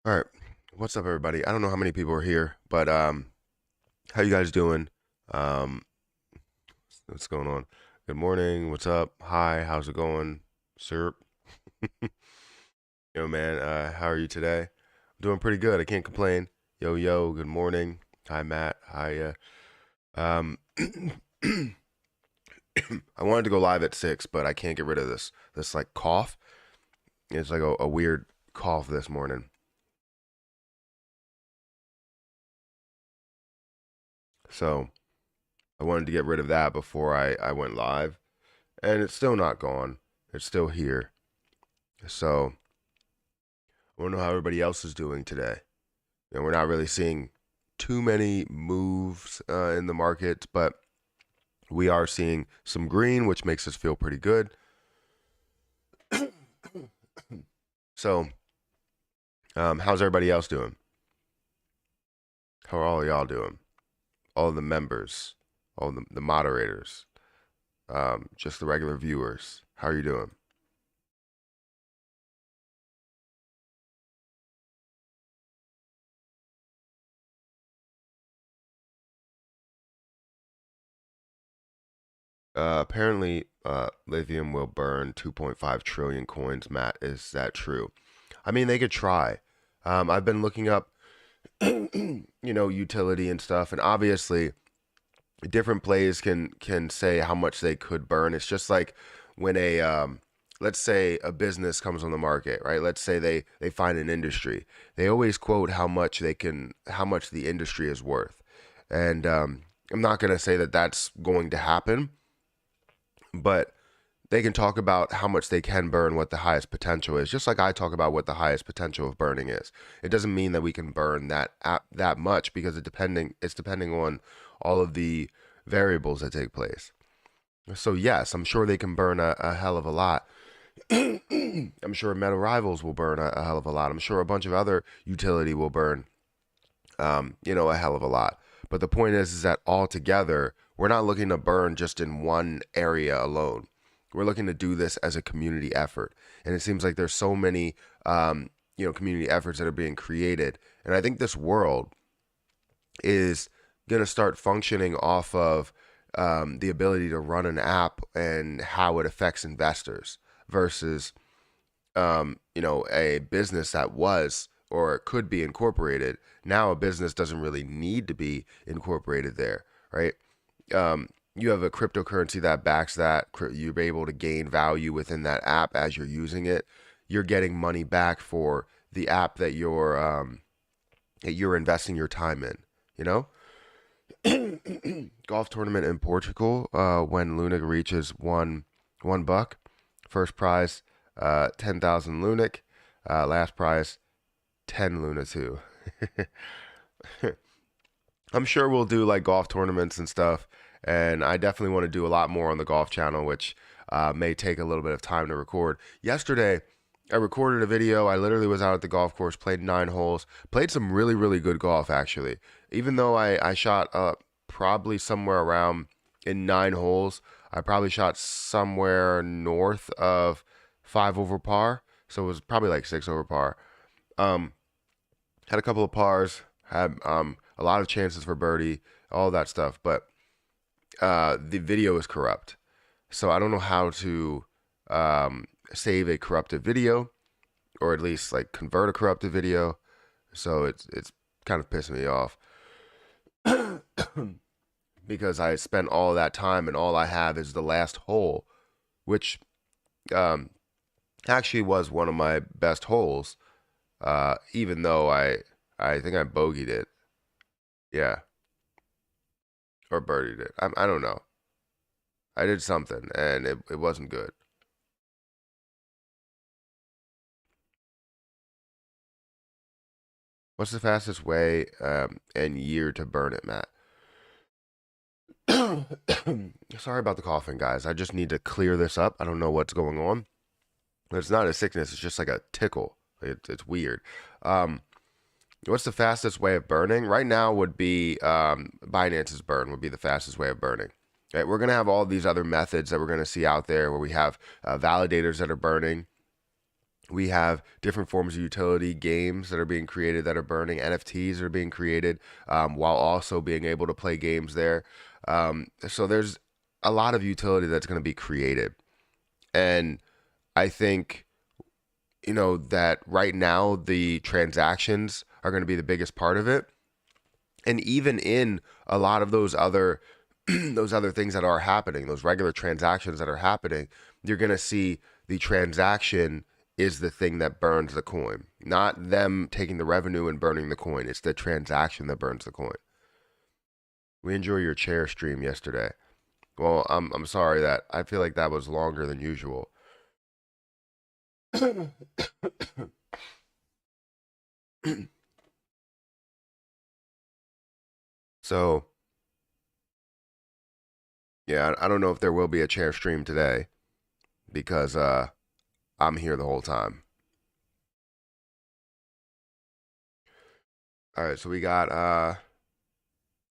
All right. What's up, everybody? I don't know how many people are here, but how you guys doing? Um, what's going on? Good morning. What's up? Hi. How's it going, sir? Yo, man. How are you today? I'm doing pretty good. I can't complain. Yo, yo. Good morning. Hi, Matt. Hi. Um, I wanted to go live at 6, but I can't get rid of this like cough. It's like a weird cough this morning. So I wanted to get rid of that before I went live. And it's still not gone. It's still here. So I want to know how everybody else is doing today. You know, we're not really seeing too many moves in the markets, but we are seeing some green, which makes us feel pretty good. So, how's everybody else doing? How are all y'all doing? All the members, all the moderators, just the regular viewers. How are you doing? Apparently, Lithium will burn 2.5 trillion coins. Matt, is that true? I mean, they could try. I've been looking up, utility and stuff, and obviously, different plays can say how much they could burn. It's just like when let's say a business comes on the market, right? Let's say they find an industry. They always quote how much the industry is worth, and I'm not gonna say that that's going to happen, but they can talk about how much they can burn, what the highest potential is, just like I talk about what the highest potential of burning is. It doesn't mean that we can burn that much because it's depending on all of the variables that take place. So yes, I'm sure they can burn a hell of a lot. I'm sure Metal Rivals will burn a hell of a lot. I'm sure a bunch of other utility will burn, a hell of a lot. But the point is that altogether, we're not looking to burn just in one area alone. We're looking to do this as a community effort, and it seems like there's so many, community efforts that are being created. And I think this world is going to start functioning off of the ability to run an app and how it affects investors versus, a business that was or could be incorporated. Now a business doesn't really need to be incorporated there, right? You have a cryptocurrency that backs that. You're able to gain value within that app as you're using it. You're getting money back for the app that you're investing your time in. You know, golf tournament in Portugal. When Luna reaches one buck, first prize 10,000 Lunic, last prize 10 Luna too. I'm sure we'll do like golf tournaments and stuff, and I definitely want to do a lot more on the golf channel, which may take a little bit of time to record. Yesterday, I recorded a video. I literally was out at the golf course, played 9 holes, played some really, really good golf actually. Even though I shot probably somewhere around in 9 holes, I probably shot somewhere north of 5 over par, so it was probably like 6 over par. Um, had a couple of pars, had a lot of chances for birdie, all that stuff, but the video is corrupt. So I don't know how to save a corrupted video, or at least like convert a corrupted video. So it's kind of pissing me off because I spent all that time and all I have is the last hole, which um, actually was one of my best holes. Even though I think I bogeyed it, yeah, or birdied it. I don't know. I did something and it wasn't good. What's the fastest way and year to burn it, Matt? Sorry about the coughing, guys. I just need to clear this up. I don't know what's going on. It's not a sickness. It's just like a tickle. It's weird. What's the fastest way of burning? Right now would be Binance's burn would be the fastest way of burning. Right, we're going to have all these other methods that we're going to see out there where we have validators that are burning. We have different forms of utility, games that are being created that are burning, NFTs that are being created while also being able to play games there. So there's a lot of utility that's going to be created. And I think, you know, that right now the transactions are going to be the biggest part of it. And even in a lot of those other those other things that are happening, those regular transactions that are happening, you're going to see the transaction is the thing that burns the coin, not them taking the revenue and burning the coin. It's the transaction that burns the coin. We enjoy your chair stream yesterday. Well, I'm sorry that I feel like that was longer than usual. So, yeah, I don't know if there will be a chair stream today because I'm here the whole time. All right, so we got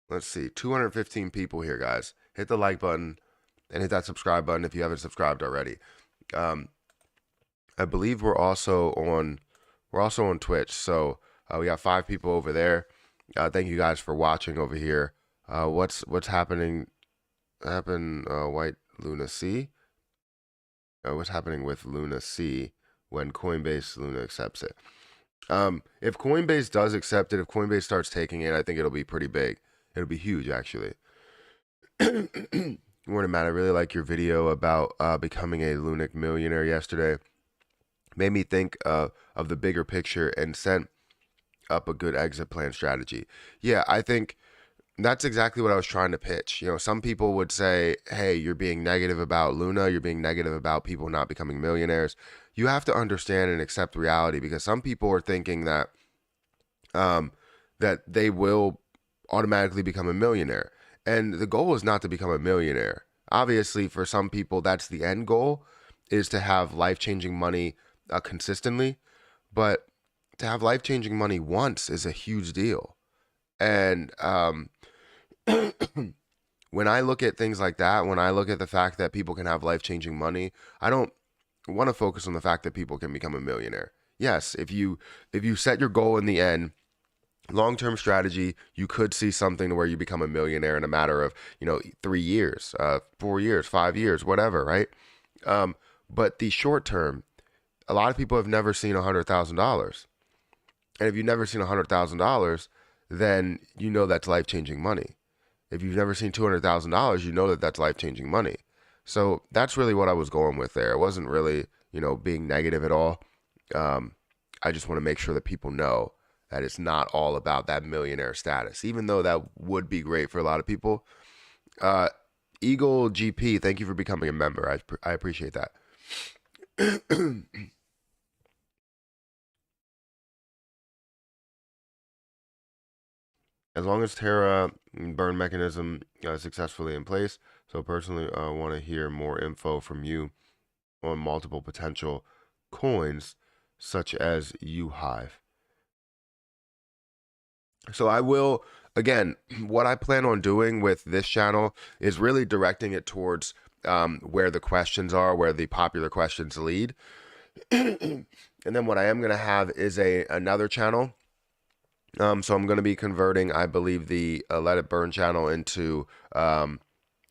let's see, 215 people here, guys. Hit the like button and hit that subscribe button if you haven't subscribed already. I believe we're also on Twitch, so we got 5 people over there. Thank you guys for watching over here. What's happening? White Luna C. What's happening with Luna C when Coinbase Luna accepts it? If Coinbase does accept it, if Coinbase starts taking it, I think it'll be pretty big. It'll be huge, actually. Morning, Matt. I really like your video about becoming a Lunatics millionaire yesterday. Made me think of the bigger picture and sent up a good exit plan strategy. Yeah, I think that's exactly what I was trying to pitch. You know, some people would say, hey, you're being negative about Luna. You're being negative about people not becoming millionaires. You have to understand and accept reality, because some people are thinking that that they will automatically become a millionaire. And the goal is not to become a millionaire. Obviously, for some people, that's the end goal, is to have life-changing money consistently. But to have life-changing money once is a huge deal. And when I look at things like that, when I look at the fact that people can have life-changing money, I don't want to focus on the fact that people can become a millionaire. Yes, if you set your goal in the end, long-term strategy, you could see something where you become a millionaire in a matter of, 3 years, 4 years, 5 years, whatever, right? But the short term, a lot of people have never seen $100,000. And if you've never seen $100,000, then you know that's life-changing money. If you've never seen $200,000, you know that that's life-changing money. So that's really what I was going with there. It wasn't really, being negative at all. I just want to make sure that people know that it's not all about that millionaire status, even though that would be great for a lot of people. Eagle GP, thank you for becoming a member. I appreciate that. As long as Terra burn mechanism is successfully in place. So personally, I want to hear more info from you on multiple potential coins, such as UHive. So I will, again, what I plan on doing with this channel is really directing it towards where the questions are, where the popular questions lead. And then what I am going to have is another channel. So I'm going to be converting, I believe, the Let It Burn channel into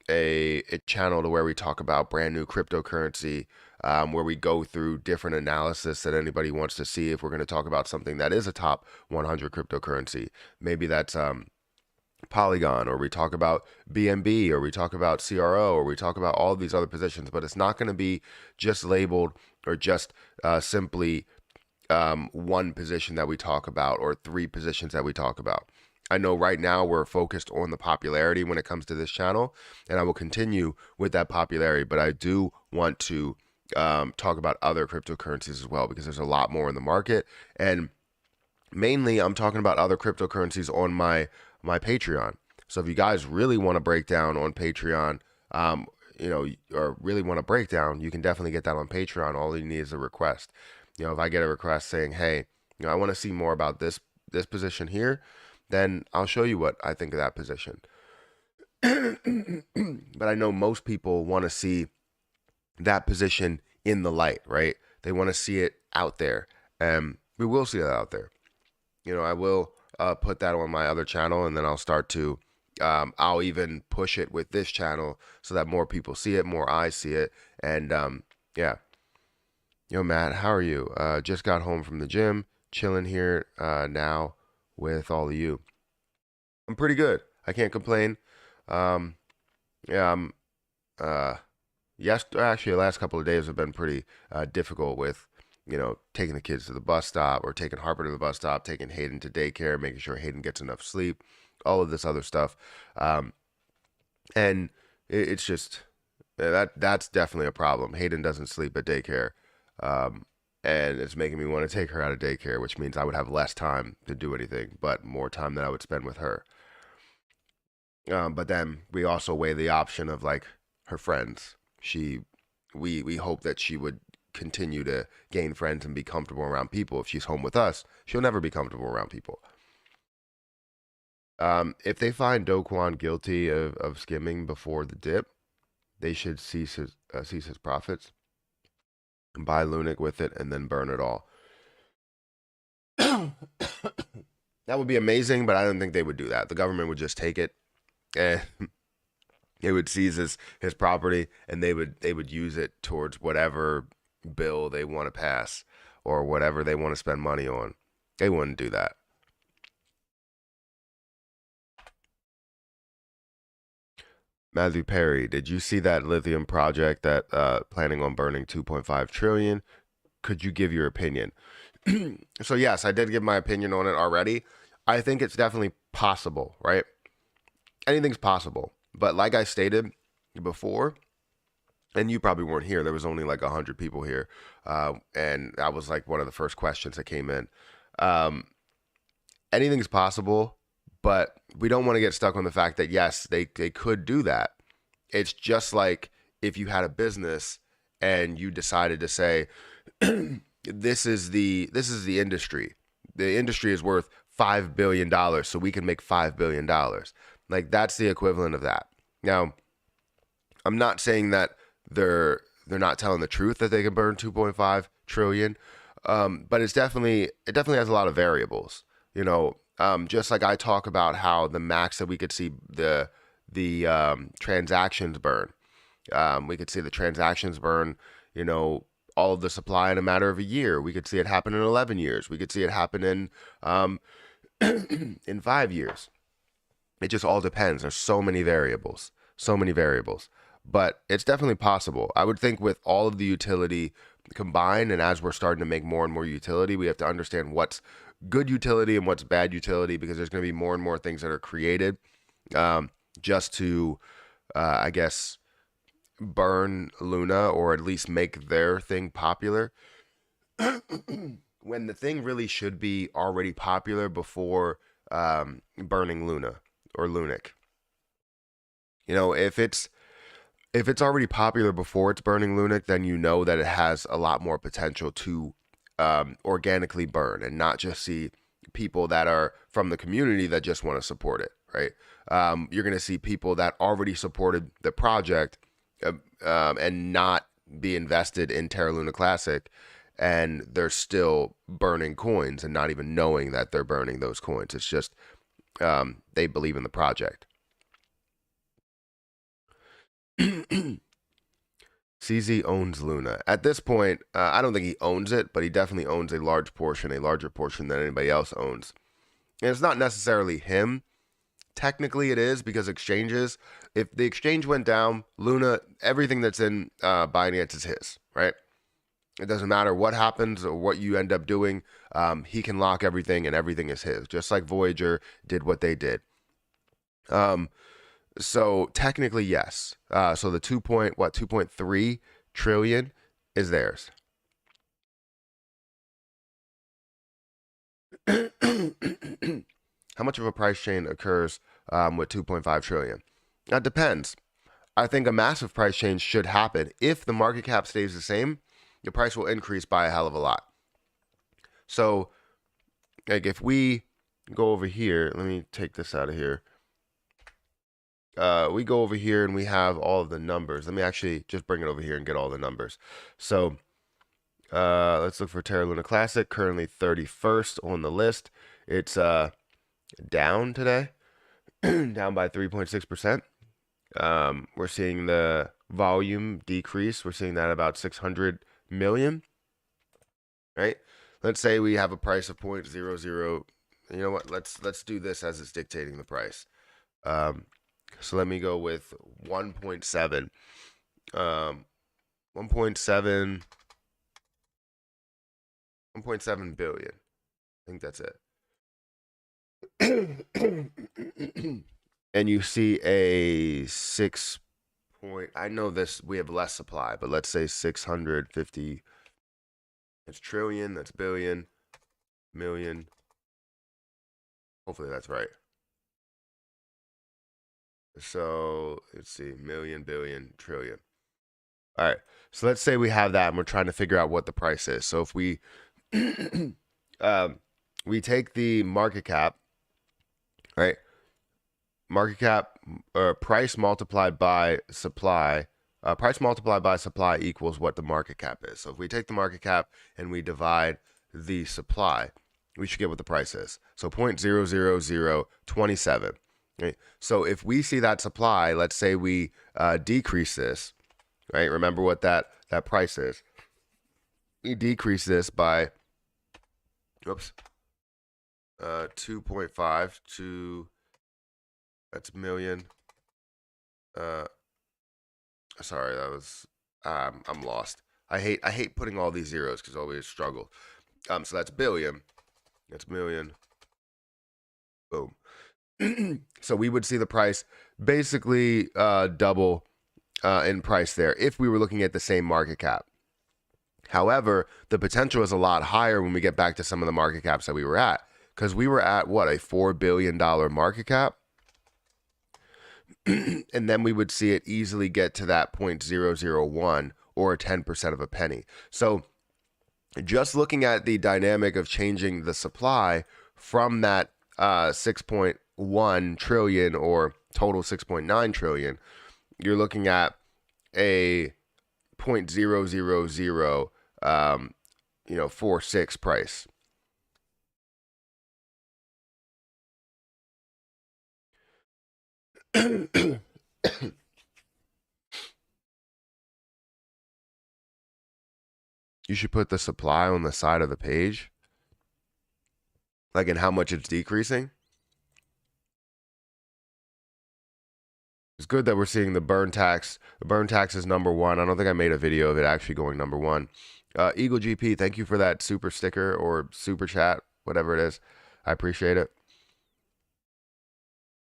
a channel to where we talk about brand new cryptocurrency, where we go through different analysis that anybody wants to see. If we're going to talk about something that is a top 100 cryptocurrency, maybe that's Polygon, or we talk about BNB, or we talk about CRO, or we talk about all these other positions. But it's not going to be just labeled or just simply one position that we talk about, or 3 positions that we talk about. I know right now we're focused on the popularity when it comes to this channel, and I will continue with that popularity, but I do want to talk about other cryptocurrencies as well, because there's a lot more in the market. And Mainly, I'm talking about other cryptocurrencies on my Patreon. So if you guys really want to break down on Patreon, or really want to break down, you can definitely get that on Patreon. All you need is a request. If I get a request saying, hey, I want to see more about this position here, then I'll show you what I think of that position. But I know most people want to see that position in the light, right? They want to see it out there. And we will see that out there. I will put that on my other channel, and then I'll start to, I'll even push it with this channel so that more people see it, more eyes see it. And yeah. Yo, Matt, how are you? Just got home from the gym, chilling here now with all of you. I'm pretty good. I can't complain. Yeah, actually, the last couple of days have been pretty difficult with, taking the kids to the bus stop, or taking Harper to the bus stop, taking Hayden to daycare, making sure Hayden gets enough sleep, all of this other stuff. And it's just, that's definitely a problem. Hayden doesn't sleep at daycare. And it's making me want to take her out of daycare, which means I would have less time to do anything, but more time that I would spend with her. But then we also weigh the option of like her friends. We hope that she would continue to gain friends and be comfortable around people. If she's home with us, she'll never be comfortable around people. If they find Do Kwon guilty of skimming before the dip, they should cease his profits and buy Lunic with it and then burn it all. That would be amazing, but I don't think they would do that. The government would just take it, and they would seize his property, and they would use it towards whatever bill they want to pass or whatever they want to spend money on. They wouldn't do that. Matthew Perry, did you see that lithium project that planning on burning 2.5 trillion? Could you give your opinion? So yes, I did give my opinion on it already. I think it's definitely possible, right? Anything's possible. But like I stated before, and you probably weren't here, there was only like 100 people here. And that was like one of the first questions that came in. Anything's possible, but we don't want to get stuck on the fact that, yes, they could do that. It's just like if you had a business and you decided to say, this is the industry. The industry is worth $5 billion, so we can make $5 billion. Like, that's the equivalent of that. Now, I'm not saying that they're not telling the truth that they can burn 2.5 trillion, but it definitely has a lot of variables. Just like I talk about how the max that we could see the transactions burn. We could see the transactions burn, all of the supply in a matter of a year. We could see it happen in 11 years. We could see it happen in in 5 years. It just all depends. There's so many variables, but it's definitely possible. I would think with all of the utility combined, and as we're starting to make more and more utility, we have to understand what's good utility and what's bad utility, because there's going to be more and more things that are created just to, I guess, burn Luna, or at least make their thing popular. When the thing really should be already popular before burning Luna or Lunic. If it's already popular before it's burning Lunic, then you know that it has a lot more potential to organically burn, and not just see people that are from the community that just want to support it, right? You're going to see people that already supported the project and not be invested in Terra Luna Classic, and they're still burning coins and not even knowing that they're burning those coins. It's just they believe in the project. CZ owns Luna. At this point, I don't think he owns it, but he definitely owns a larger portion than anybody else owns. And it's not necessarily him. Technically it is, because exchanges, if the exchange went down, Luna, everything that's in Binance is his, right? It doesn't matter what happens or what you end up doing. He can lock everything, and everything is his, just like Voyager did what they did. So technically, yes. So the 2.3 trillion is theirs. How much of a price change occurs with 2.5 trillion? That depends. I think a massive price change should happen. If the market cap stays the same, the price will increase by a hell of a lot. So, like if we go over here, let me take this out of here. We go over here and we have all of the numbers. Let me actually just bring it over here and get all the numbers. So, let's look for Terra Luna Classic, currently 31st on the list. It's down today, down by 3.6%. We're seeing the volume decrease. We're seeing that about 600 million, right? Let's say we have a price of 0.00. You know what? Let's do this as it's dictating the price. So let me go with 1.7. 1.7 billion. I think that's it. And you see a 6 point, I know this, we have less supply, but let's say 650. That's trillion, that's billion, million. Hopefully that's right. So let's see, million, billion, trillion. All right. So let's say we have that and we're trying to figure out what the price is. So if we we take the market cap, right? Market cap price multiplied by supply. Price multiplied by supply equals what the market cap is. So if we take the market cap and we divide the supply, we should get what the price is. So 0.00027. Right? So if we see that supply, let's say we decrease this, right? Remember what that price is. We decrease this by, 2.5 to, that's million. Sorry, that was, I'm lost. I hate putting all these zeros because I always struggle. So that's billion. That's million. Boom. So we would see the price basically double in price there if we were looking at the same market cap. However, the potential is a lot higher when we get back to some of the market caps that we were at, because we were at what, a $4 billion market cap. And then we would see it easily get to that 0.001 or 10% of a penny. So just looking at the dynamic of changing the supply from that 6.1 trillion or total 6.9 trillion, you're looking at a 0.000 46 price. You should put the supply on the side of the page, like in how much it's decreasing. It's good that we're seeing the burn tax. The burn tax is number one. I don't think I made a video of it actually going number one. Eagle GP, thank you for that super sticker or super chat, whatever it is. I appreciate it.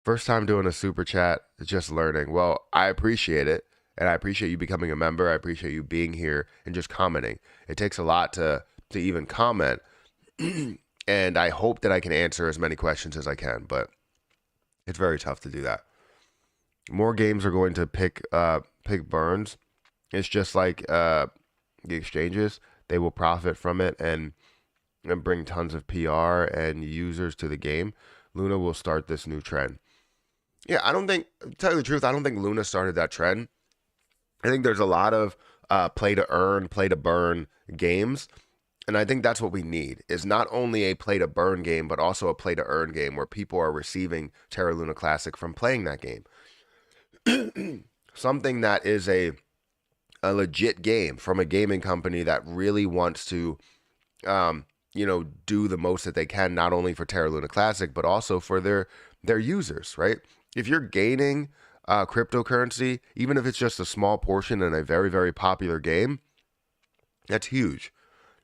First time doing a super chat, just learning. Well, I appreciate it. And I appreciate you becoming a member. I appreciate you being here and just commenting. It takes a lot to even comment. And I hope that I can answer as many questions as I can, but it's very tough to do that. More games are going to pick burns. It's just like the exchanges. They will profit from it and bring tons of PR and users to the game. Luna will start this new trend. Yeah, I don't think, to tell you the truth, I don't think Luna started that trend. I think there's a lot of play to earn, play to burn games. And I think that's what we need, is not only a play to burn game, but also a play to earn game where people are receiving Terra Luna Classic from playing that game. Something that is a legit game from a gaming company that really wants to, do the most that they can, not only for Terra Luna Classic, but also for their users, right? If you're gaining cryptocurrency, even if it's just a small portion in a very, very popular game, that's huge,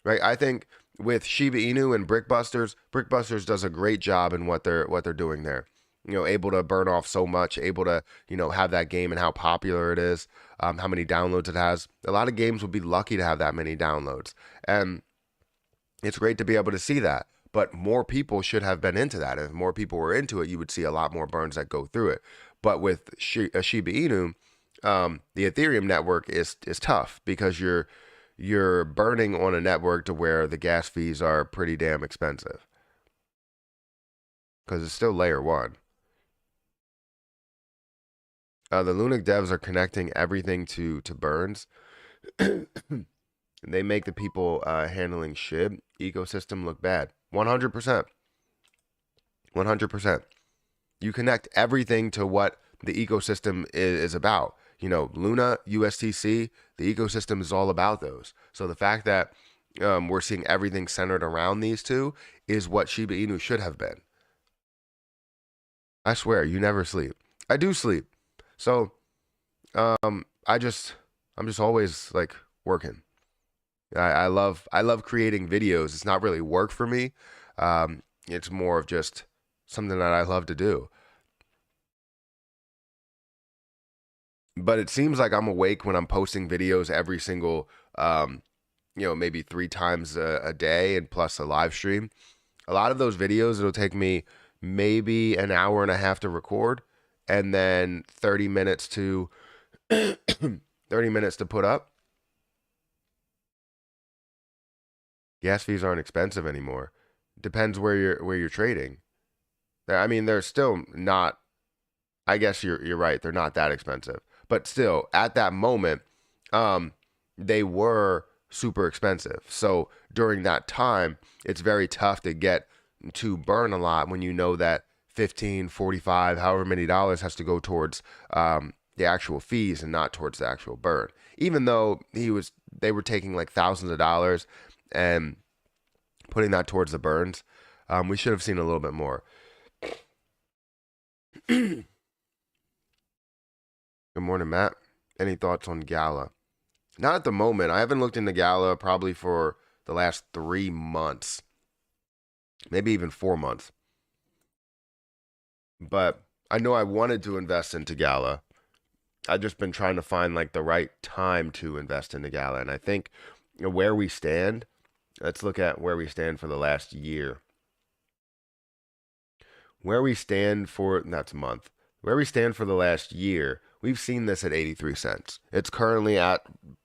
right? I think with Shiba Inu and Brickbusters does a great job in what they're doing there. Able to burn off so much, able to, have that game and how popular it is, how many downloads it has. A lot of games would be lucky to have that many downloads. And it's great to be able to see that. but more people should have been into that. If more people were into it, you would see a lot more burns that go through it. But with Shiba Inu, the Ethereum network is tough because you're burning on a network to where the gas fees are pretty damn expensive because it's still layer one. The Lunatics devs are connecting everything to burns. They make the people handling Shib ecosystem look bad. 100%. 100%. You connect everything to what the ecosystem is about. You know, Luna, USTC, the ecosystem is all about those. So the fact that we're seeing everything centered around these two is what Shiba Inu should have been. I swear, you never sleep. I do sleep. So I'm just always like working. I love creating videos. It's not really work for me. It's more of just something that I love to do. But it seems like I'm awake when I'm posting videos every single, maybe 3 times a day and plus a live stream. A lot of those videos, it'll take me maybe an hour and a half to record and then 30 minutes to 30 minutes to put up. Gas fees aren't expensive anymore. Depends where you're trading. I mean, they're still not. I guess you're right. They're not that expensive, but still, at that moment, they were super expensive. So during that time, it's very tough to get to burn a lot when you know that 15, 45, however many dollars has to go towards the actual fees and not towards the actual burn. Even though they were taking like thousands of dollars and putting that towards the burns. We should have seen a little bit more. Good morning, Matt. Any thoughts on Gala? Not at the moment. I haven't looked into Gala probably for the last 3 months, maybe even 4 months. But I know I wanted to invest into Gala. I've just been trying to find like the right time to invest into Gala, and I think where we stand. Let's look at where we stand for the last year. Where we stand for, that's a month. Where we stand for the last year, we've seen this at 83 cents. It's currently at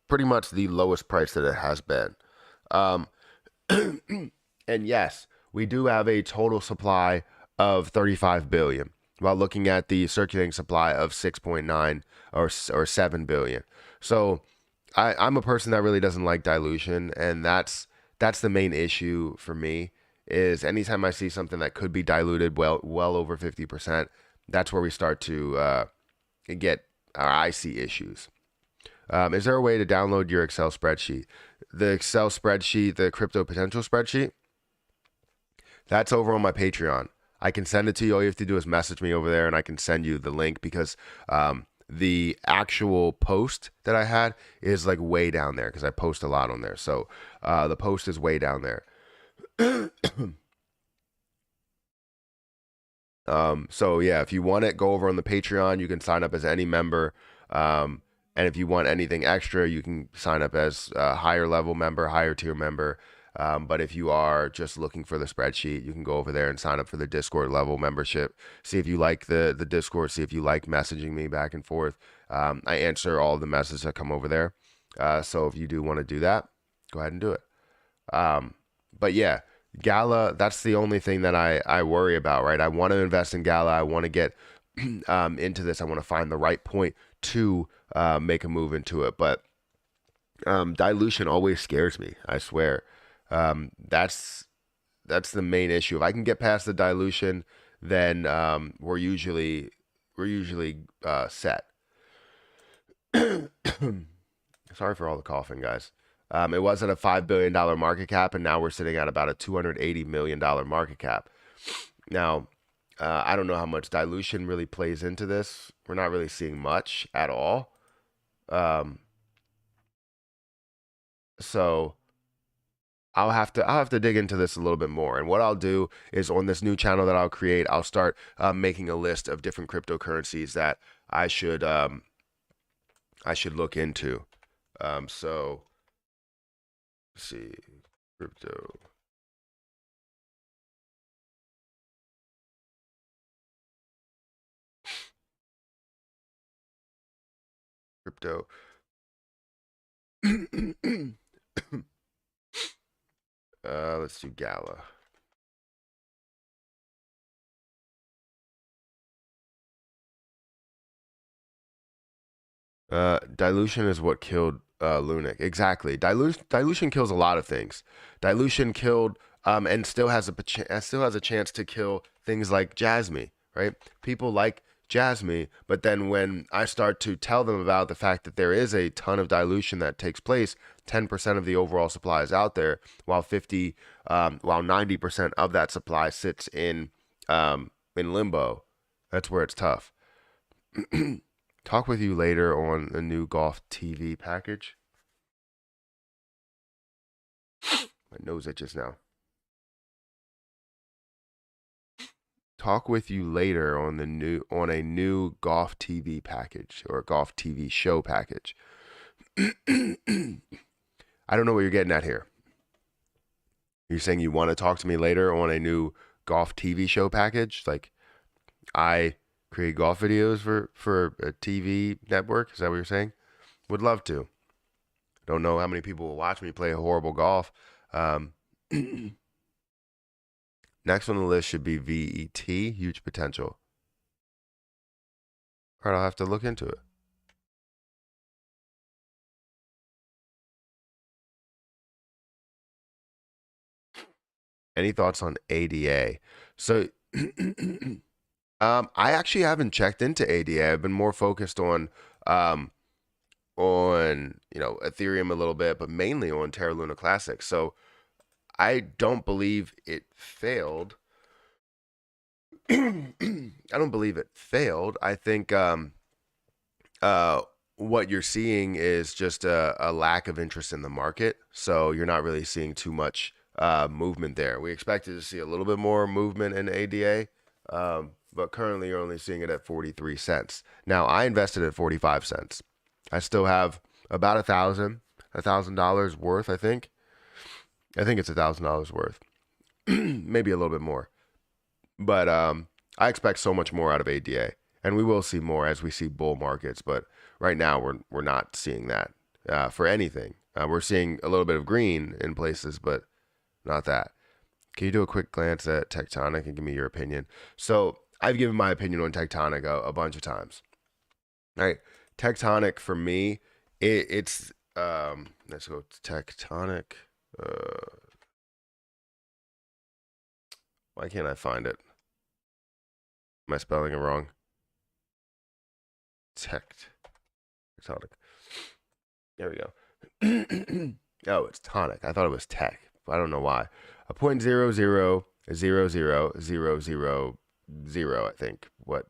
pretty much the lowest price that it has been. And yes, we do have a total supply of 35 billion while looking at the circulating supply of 6.9 or 7 billion. So I'm a person that really doesn't like dilution, and that's the main issue for me. Is anytime I see something that could be diluted well over 50%, that's where we start to I see issues. Is there a way to download your Excel spreadsheet? The Excel spreadsheet, the crypto potential spreadsheet, that's over on my Patreon. I can send it to you. All you have to do is message me over there and I can send you the link because the actual post that I had is like way down there because I post a lot on there. So the post is way down there. So yeah, if you want it, go over on the Patreon. You can sign up as any member. And if you want anything extra, you can sign up as a higher level member, higher tier member. But if you are just looking for the spreadsheet, you can go over there and sign up for the Discord level membership. See if you like the Discord. See if you like messaging me back and forth. I answer all the messages that come over there. So if you do want to do that, go ahead and do it. But yeah, Gala, that's the only thing that I worry about, right? I want to invest in Gala. I want to get into this. I want to find the right point to make a move into it. But dilution always scares me, I swear. That's the main issue. If I can get past the dilution, then we're usually set. Sorry for all the coughing, guys. It was at a $5 billion market cap, and now we're sitting at about a $280 million market cap. Now, I don't know how much dilution really plays into this. We're not really seeing much at all. So I'll have to dig into this a little bit more. And what I'll do is on this new channel that I'll create, I'll start making a list of different cryptocurrencies that I should look into. So let's see, crypto. crypto. Let's do Gala. Dilution is what killed Lunic. Exactly. Dilution kills a lot of things. Dilution killed and still has a chance to kill things like Jasmy, right? People like Jasmy, but then when I start to tell them about the fact that there is a ton of dilution that takes place, 10% of the overall supply is out there, while 90% of that supply sits in limbo. That's where it's tough. Talk with you later on the new golf TV package. My nose itches now. Talk with you later on a new golf TV package or golf TV show package. I don't know what you're getting at here. You're saying you want to talk to me later on a new golf TV show package? Like I create golf videos for a TV network? Is that what you're saying? Would love to. Don't know how many people will watch me play horrible golf. Next on the list should be VET, huge potential. All right, I'll have to look into it. Any thoughts on ADA? So I actually haven't checked into ADA. I've been more focused on Ethereum a little bit, but mainly on Terra Luna Classic. So I don't believe it failed. I don't believe it failed. I think what you're seeing is just a lack of interest in the market. So you're not really seeing too much movement there. We expected to see a little bit more movement in ADA, but currently you're only seeing it at 43 cents. Now, I invested at 45 cents. I still have about $1,000 worth, I think. I think it's $1,000 worth. Maybe a little bit more. But I expect so much more out of ADA. And we will see more as we see bull markets. But right now, we're not seeing that for anything. We're seeing a little bit of green in places, but not that. Can you do a quick glance at Tectonic and give me your opinion? So I've given my opinion on Tectonic a bunch of times. All right. Tectonic for me, it's let's go to Tectonic. Why can't I find it? Am I spelling it wrong? Tectonic. There we go. Oh, it's tonic. I thought it was tech. I don't know why. A 0.000000, I think. What?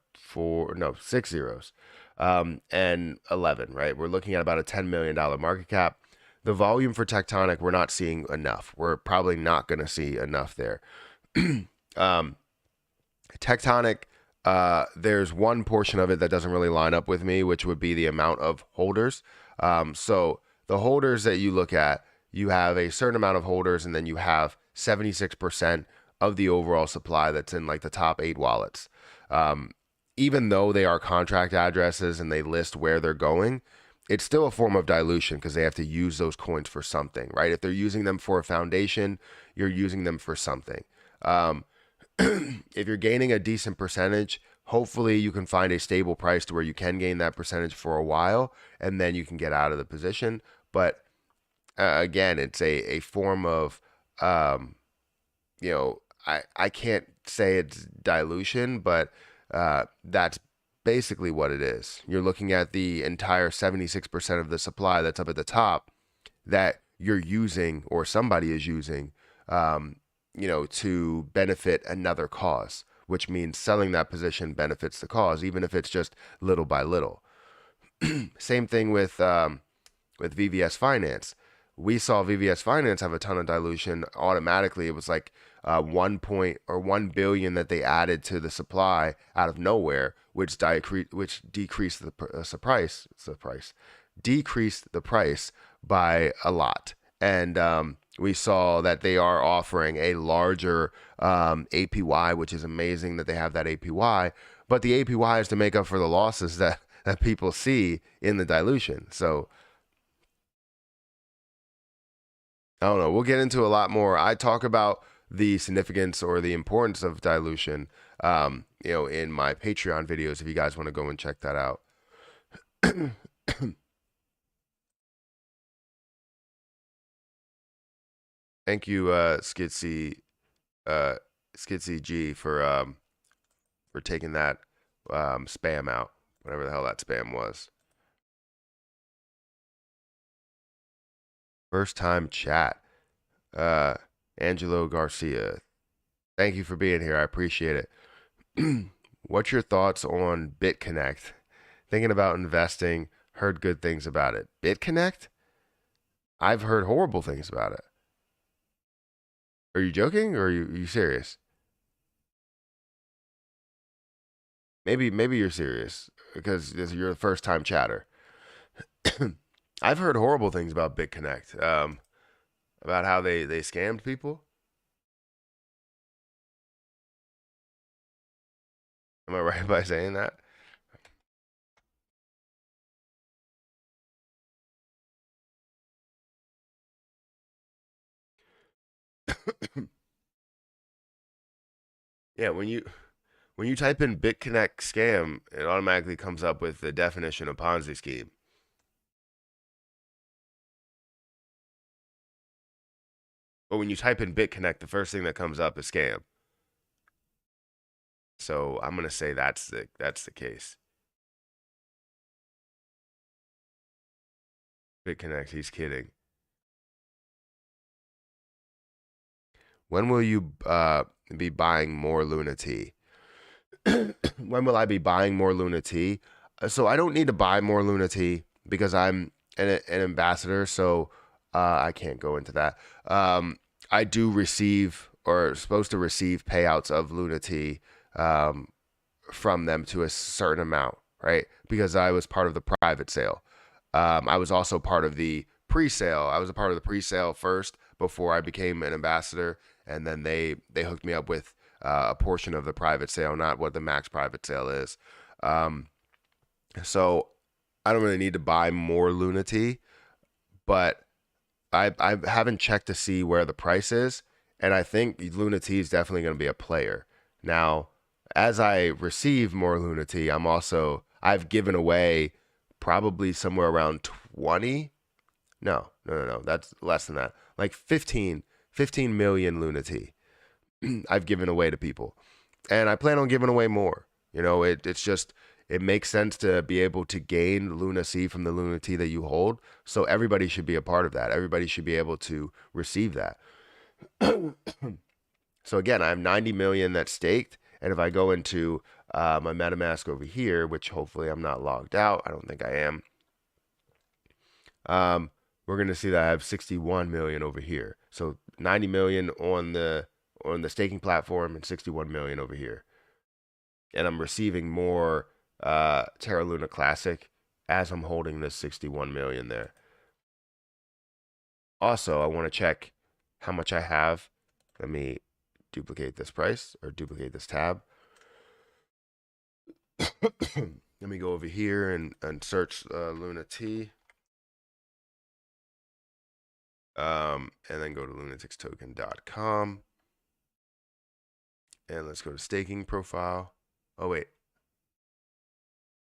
6 zeros. And 11, right? We're looking at about a $10 million market cap. The volume for Tectonic, we're not seeing enough. We're probably not going to see enough there. Tectonic, there's one portion of it that doesn't really line up with me, which would be the amount of holders. So the holders that you look at, you have a certain amount of holders, and then you have 76% of the overall supply that's in like the top 8 wallets. Even though they are contract addresses and they list where they're going, it's still a form of dilution because they have to use those coins for something, right? If they're using them for a foundation, you're using them for something. If you're gaining a decent percentage, hopefully you can find a stable price to where you can gain that percentage for a while, and then you can get out of the position. But again, it's a form of, I can't say it's dilution, but that's basically what it is. You're looking at the entire 76% of the supply that's up at the top that you're using or somebody is using, to benefit another cause, which means selling that position benefits the cause, even if it's just little by little. Same thing with VVS Finance. We saw VVS Finance have a ton of dilution automatically. It was like 1 billion that they added to the supply out of nowhere, which decreased the price by a lot. And we saw that they are offering a larger APY, which is amazing that they have that APY. But the APY is to make up for the losses that that people see in the dilution. So I don't know. We'll get into a lot more. I talk about the significance or the importance of dilution, in my Patreon videos. If you guys want to go and check that out. Thank you, Skitsy G, for taking that spam out, whatever the hell that spam was. First time chat. Angelo Garcia. Thank you for being here. I appreciate it. What's your thoughts on BitConnect? Thinking about investing, heard good things about it. BitConnect? I've heard horrible things about it. Are you joking or are you serious? Maybe you're serious because you're the first time chatter. I've heard horrible things about BitConnect, about how they scammed people. Am I right by saying that? Yeah, when you type in BitConnect scam, it automatically comes up with the definition of Ponzi scheme. But when you type in BitConnect, the first thing that comes up is scam. So I'm gonna say that's the case. BitConnect, he's kidding. When will you be buying more Lunati? When will I be buying more Lunati? So I don't need to buy more Lunati because I'm an ambassador, so I can't go into that. I do receive or supposed to receive payouts of Lunati from them to a certain amount, right? Because I was part of the private sale. I was also part of the pre-sale. I was a part of the pre-sale first before I became an ambassador, and then they hooked me up with a portion of the private sale, not what the max private sale is. So I don't really need to buy more Lunati, but I haven't checked to see where the price is, and I think Lunati is definitely going to be a player. Now, as I receive more Lunati, I've given away probably somewhere around 20. No, that's less than that. Like 15 million Lunati I've given away to people. And I plan on giving away more. It's just, it makes sense to be able to gain Luna C from the Luna T that you hold. So everybody should be a part of that. Everybody should be able to receive that. So again, I have 90 million that's staked. And if I go into my MetaMask over here, which hopefully I'm not logged out, I don't think I am. We're going to see that I have 61 million over here. So 90 million on the staking platform and 61 million over here. And I'm receiving more Terra Luna Classic as I'm holding this 61 million there. Also, I want to check how much I have. Let me duplicate this price or duplicate this tab. Let me go over here and search Luna T. And then go to lunaticstoken.com. And let's go to staking profile. Oh, wait.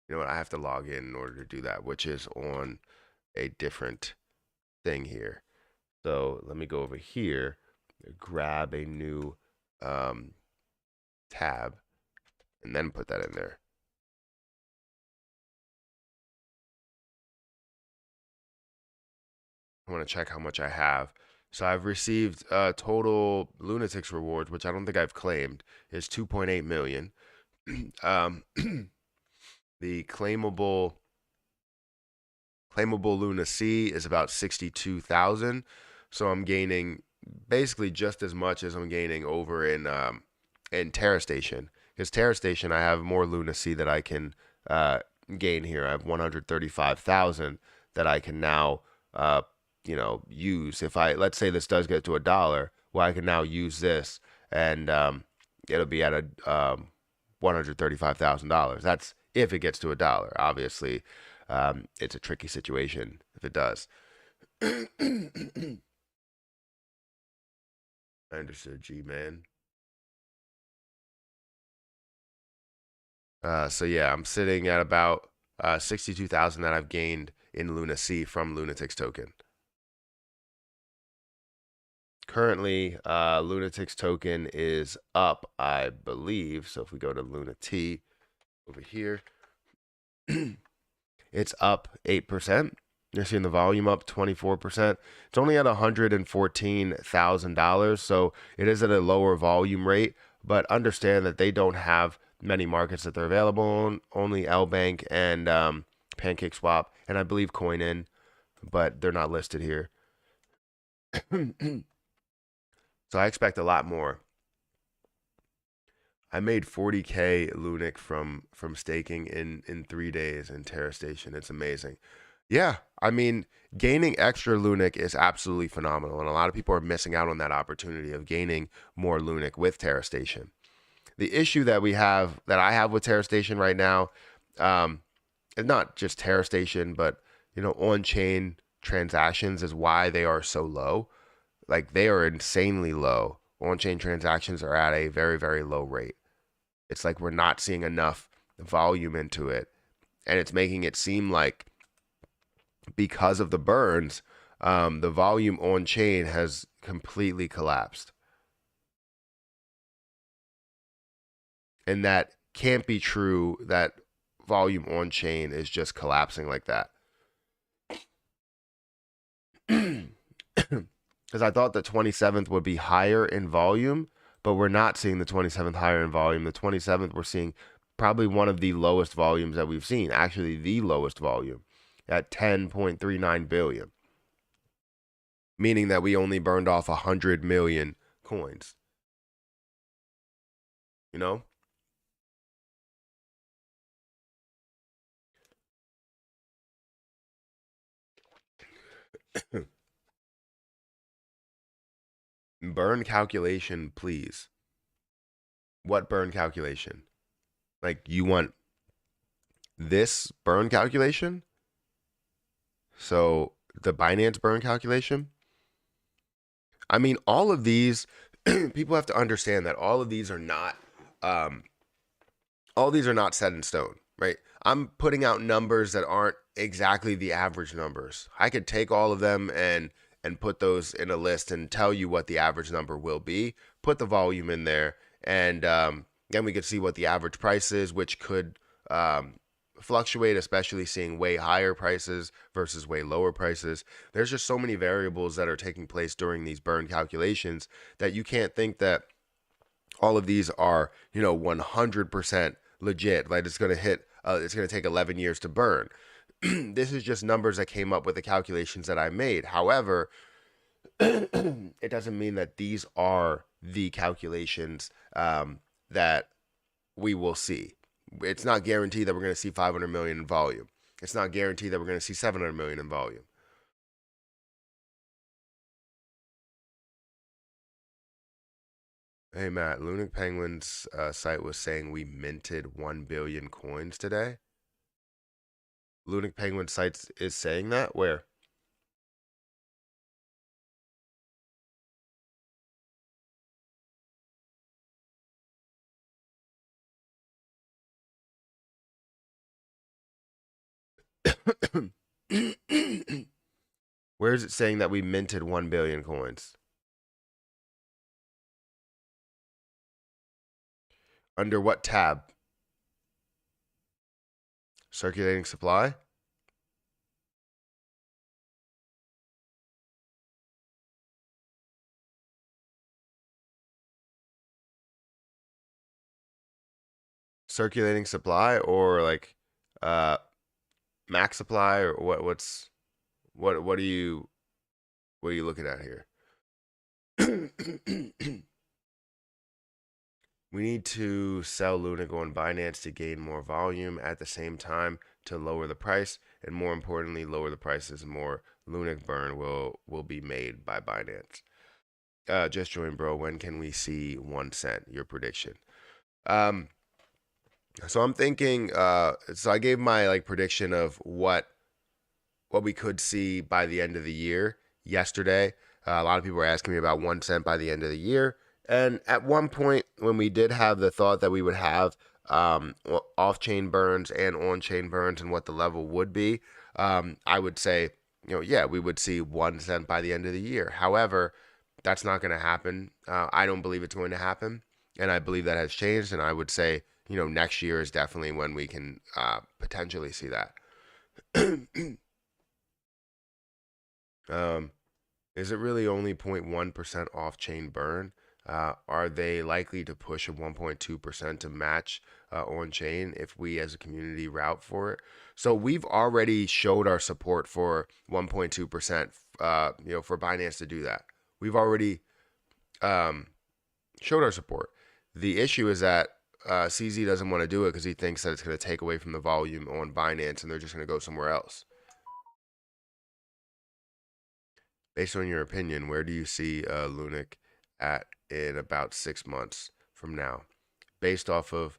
You know what? I have to log in order to do that, which is on a different thing here. So let me go over here, grab a new tab, and then put that in there. I want to check how much I have. So I've received total Lunatics rewards, which I don't think I've claimed, is 2.8 million. The claimable Luna C is about 62,000. So I'm gaining basically just as much as I'm gaining over in Terra Station. Because Terra Station, I have more Luna C that I can gain here. I have 135,000 that I can now use. If let's say this does get to $1, well, I can now use this and it'll be at a $135,000. That's if it gets to $1. Obviously, it's a tricky situation if it does. I understood, G-Man. So yeah, I'm sitting at about 62,000 that I've gained in Luna C from Lunatics token. Currently, Lunatics token is up, I believe. So if we go to Luna T over here, it's up 8%. You're seeing the volume up 24%. It's only at $114,000, so it is at a lower volume rate. But understand that they don't have many markets that they're available on. Only LBank and PancakeSwap, and I believe CoinIn, but they're not listed here. So I expect a lot more. I made 40K Lunic from staking in 3 days in Terra Station. It's amazing. Yeah, I mean, gaining extra Lunic is absolutely phenomenal, and a lot of people are missing out on that opportunity of gaining more Lunic with Terra Station. The issue that I have with Terra Station right now, is not just Terra Station, but on-chain transactions is why they are so low. Like, they are insanely low. On-chain transactions are at a very, very low rate. It's like we're not seeing enough volume into it, and it's making it seem like because of the burns, the volume on chain has completely collapsed. And that can't be true, that volume on chain is just collapsing like that. Because I thought the 27th would be higher in volume, but we're not seeing the 27th higher in volume. The 27th, we're seeing probably one of the lowest volumes that we've seen, actually the lowest volume at 10.39 billion, meaning that we only burned off 100 million coins. You know? Burn calculation, please. What burn calculation? Like, you want this burn calculation? So the Binance burn calculation? I mean, all of these, people have to understand that all of these are not set in stone, right? I'm putting out numbers that aren't exactly the average numbers. I could take all of them and put those in a list and tell you what the average number will be, put the volume in there, and then we could see what the average price is, which could fluctuate, especially seeing way higher prices versus way lower prices. There's just so many variables that are taking place during these burn calculations that you can't think that all of these are 100% legit. Like, it's going to hit it's going to take 11 years to burn. This is just numbers that came up with the calculations that I made. However, it doesn't mean that these are the calculations that we will see. It's not guaranteed that we're going to see 500 million in volume. It's not guaranteed that we're going to see 700 million in volume. Hey, Matt, Lunatic Penguin's site was saying we minted 1 billion coins today. Lunatic Penguin site is saying that? Where? Where is it saying that we minted 1 billion coins? Under what tab? Circulating supply? Circulating supply, or like max supply, or what are you looking at here? We need to sell Lunic on Binance to gain more volume, at the same time to lower the price, and more importantly, lower the prices. More Lunic burn will be made by Binance. Just join, bro. When can we see 1 cent? Your prediction. So I'm thinking, so I gave my like prediction of what we could see by the end of the year yesterday. A lot of people were asking me about 1 cent by the end of the year. And at one point, when we did have the thought that we would have off chain burns and on chain burns and what the level would be, I would say, yeah, we would see 1 cent by the end of the year. However, that's not going to happen. I don't believe it's going to happen. And I believe that has changed. And I would say, next year is definitely when we can potentially see that. Is it really only 0.1% off-chain burn? Are they likely to push a 1.2% to match on-chain if we as a community route for it? So we've already showed our support for 1.2%, for Binance to do that. We've already showed our support. The issue is that CZ doesn't want to do it because he thinks that it's going to take away from the volume on Binance and they're just going to go somewhere else. Based on your opinion, where do you see Lunatics at in about 6 months from now? Based off of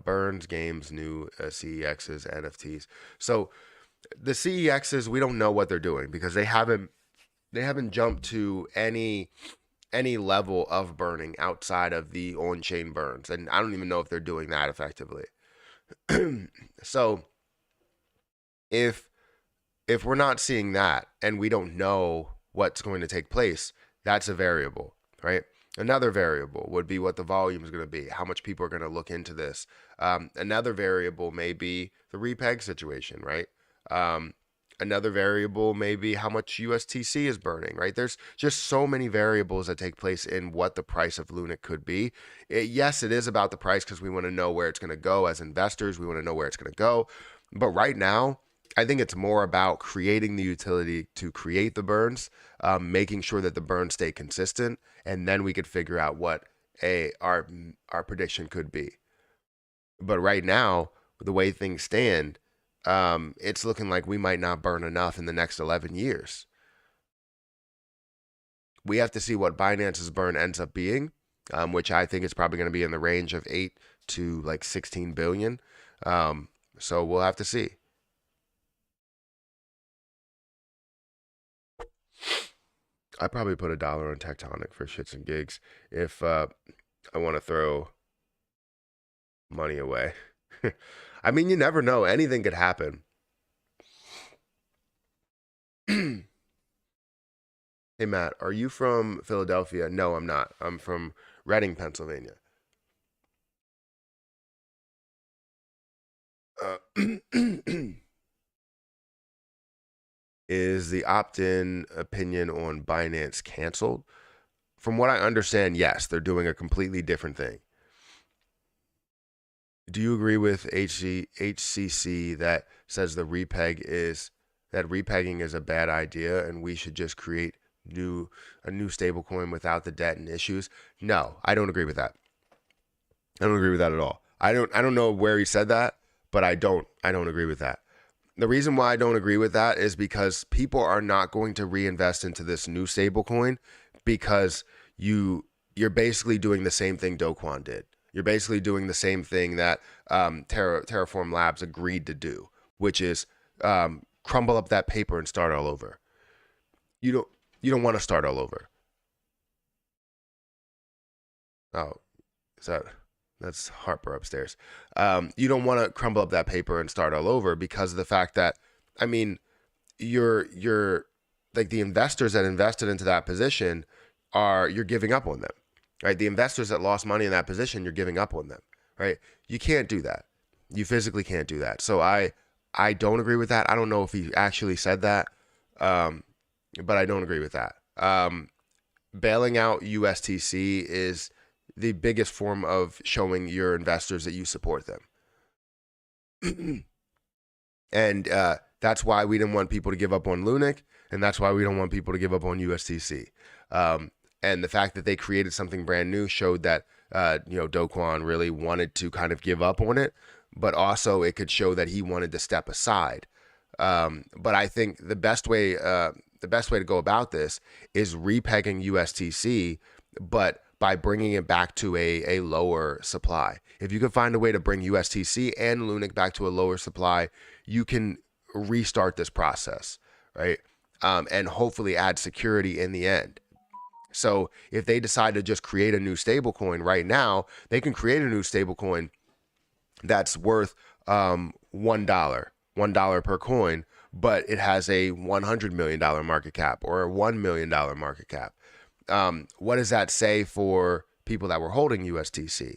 Burns Games, new CEXs, NFTs. So the CEXs, we don't know what they're doing because they haven't jumped to any level of burning outside of the on-chain burns, and I don't even know if they're doing that effectively. So if we're not seeing that and we don't know what's going to take place, that's a variable, right? Another variable would be what the volume is going to be, how much people are going to look into this. Another variable may be the repeg situation, right? Another variable may be how much USTC is burning, right? There's just so many variables that take place in what the price of Lunatics could be. Yes, it is about the price because we want to know where it's going to go as investors. We want to know where it's going to go. But right now, I think it's more about creating the utility to create the burns, making sure that the burns stay consistent, and then we could figure out what our prediction could be. But right now, the way things stand, it's looking like we might not burn enough in the next 11 years. We have to see what Binance's burn ends up being, which I think is probably going to be in the range of 8 to like 16 billion. So we'll have to see. I probably put $1 on Tectonic for shits and gigs if I want to throw money away. I mean, you never know. Anything could happen. Hey, Matt, are you from Philadelphia? No, I'm not. I'm from Reading, Pennsylvania. Is the opt-in opinion on Binance canceled? From what I understand, yes, they're doing a completely different thing. Do you agree with HCC that says that repegging is a bad idea and we should just create a new stablecoin without the debt and issues? No, I don't agree with that. I don't agree with that at all. I don't know where he said that, but I don't agree with that. The reason why I don't agree with that is because people are not going to reinvest into this new stablecoin because you're basically doing the same thing Do Kwon did. You're basically doing the same thing that Terraform Labs agreed to do, which is crumble up that paper and start all over. You don't want to start all over. Oh, that's Harper upstairs. You don't want to crumble up that paper and start all over because of the fact that, I mean, you're like the investors that invested into that position you're giving up on them, right? The investors that lost money in that position, you're giving up on them, right? You can't do that. You physically can't do that. So I don't agree with that. I don't know if he actually said that, but I don't agree with that. Bailing out USTC is the biggest form of showing your investors that you support them. And that's why we didn't want people to give up on Lunatics, and that's why we don't want people to give up on USTC. And the fact that they created something brand new showed that Do Kwon really wanted to kind of give up on it, but also it could show that he wanted to step aside. But I think the best way to go about this is repegging USTC, but by bringing it back to a lower supply. If you can find a way to bring USTC and Lunic back to a lower supply, you can restart this process, right? And hopefully add security in the end. So if they decide to just create a new stablecoin right now, they can create a new stablecoin that's worth $1 per coin, but it has a $100 million market cap or a $1 million market cap. What does that say for people that were holding USTC?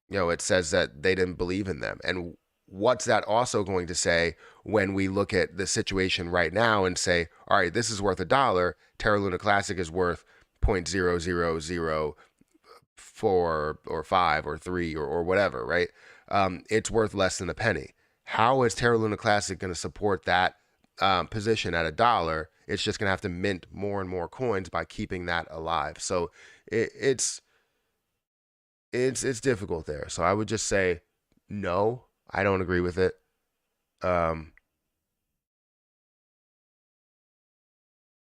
You know, it says that they didn't believe in them. And what's that also going to say when we look at the situation right now and say, all right, this is worth $1. Terra Luna Classic is worth 0.0004 or 5 or 3 or whatever, right? It's worth less than a penny. How is Terra Luna Classic going to support that position at $1? It's just going to have to mint more and more coins by keeping that alive. So it's difficult there. So I would just say no, I don't agree with it.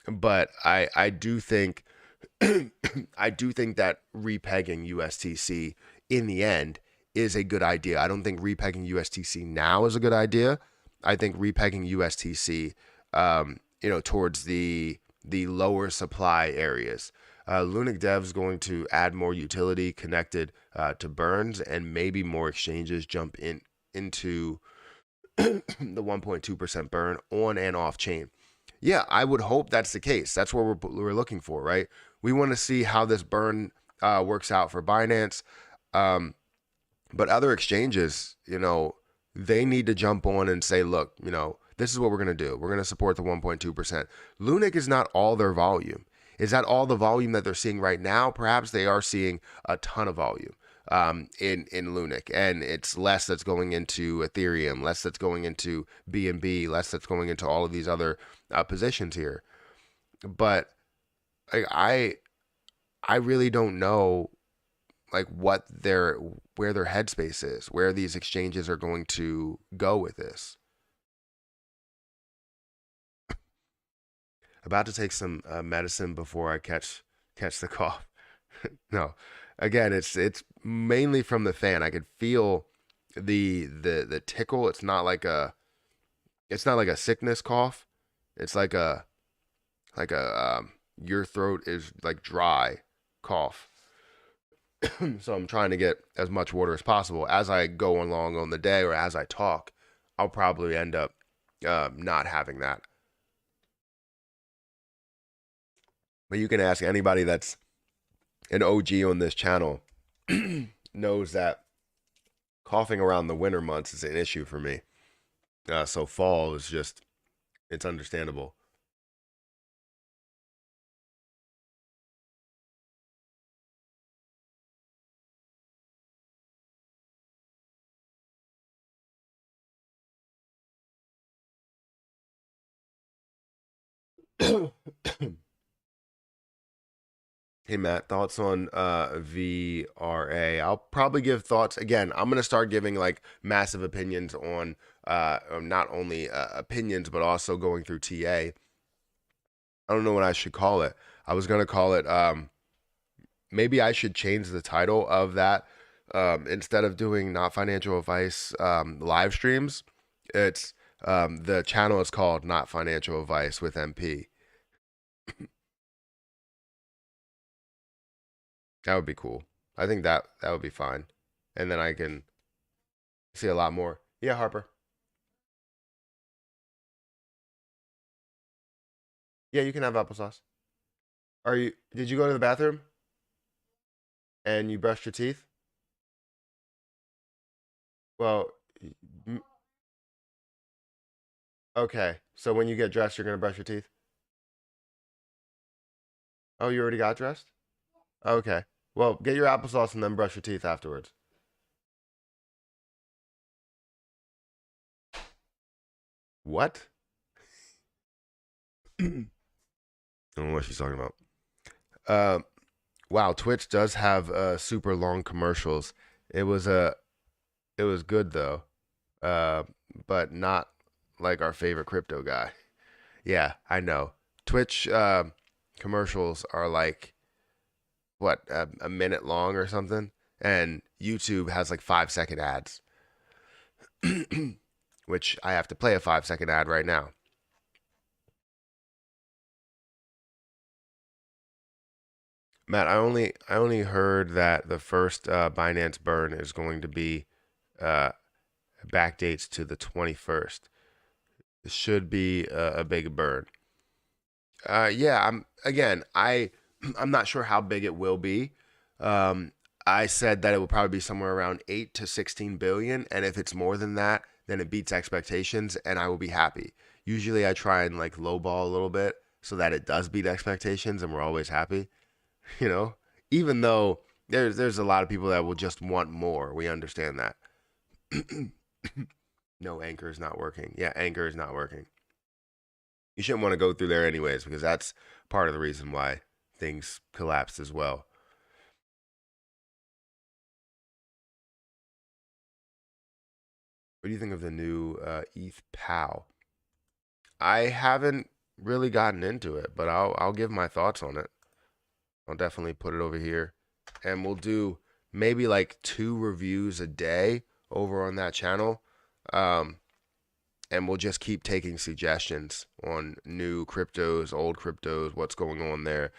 But I do think I do think that repegging USTC in the end is a good idea. I don't think repegging USTC now is a good idea. I think repegging USTC, towards the lower supply areas. Lunic Dev is going to add more utility connected to burns, and maybe more exchanges jump into the 1.2% burn on and off chain. Yeah, I would hope that's the case. That's what we're looking for, right? We want to see how this burn works out for Binance. But other exchanges, they need to jump on and say, look, this is what we're going to do. We're going to support the 1.2%. Lunic is not all their volume. Is that all the volume that they're seeing right now? Perhaps they are seeing a ton of volume in Lunic, and it's less that's going into Ethereum, less that's going into BNB, less that's going into all of these other positions here. But I really don't know where their headspace is, where these exchanges are going to go with this. About to take some medicine before I catch the cough. No, again, it's mainly from the fan. I could feel the tickle. It's not like a sickness cough. It's like a your throat is like dry cough. So I'm trying to get as much water as possible. As I go along on the day or as I talk, I'll probably end up not having that. But you can ask anybody that's an OG on this channel knows that coughing around the winter months is an issue for me. So fall is just, it's understandable. Hey Matt, thoughts on VRA? I'll probably give thoughts again. I'm gonna start giving massive opinions on not only opinions but also going through TA. I don't know what I should call it. I was gonna call it maybe I should change the title of that. Instead of doing not financial advice live streams, it's the channel is called Not Financial Advice with MP. That would be cool. I think that would be fine. And then I can see a lot more. Yeah, Harper. Yeah, you can have applesauce. Did you go to the bathroom? And you brushed your teeth? Well, okay. So when you get dressed, you're gonna brush your teeth? Oh, you already got dressed? Okay. Well, get your applesauce and then brush your teeth afterwards. What? I don't know what she's talking about. Wow, Twitch does have super long commercials. It was good though. But not like our favorite crypto guy. Yeah, I know. Twitch commercials are like what, a minute long or something, and YouTube has like 5-second ads, which I have to play a 5-second ad right now. Matt, I only heard that the first Binance burn is going to be uh, backdates to the 21st. It should be a big burn. Yeah, I'm not sure how big it will be. Um, I said that it will probably be somewhere around 8 to 16 billion, and if it's more than that, then it beats expectations, and I will be happy. Usually, I try and like lowball a little bit so that it does beat expectations, and we're always happy. You know, even though there's a lot of people that will just want more. We understand that. No, Anchor is not working. Yeah, Anchor is not working. You shouldn't want to go through there anyways, because that's part of the reason why things collapsed as well. What do you think of the new ETH POW? I haven't really gotten into it, but I'll give my thoughts on it. I'll definitely put it over here, and we'll do maybe like 2 reviews a day over on that channel. And we'll just keep taking suggestions on new cryptos, old cryptos, what's going on there.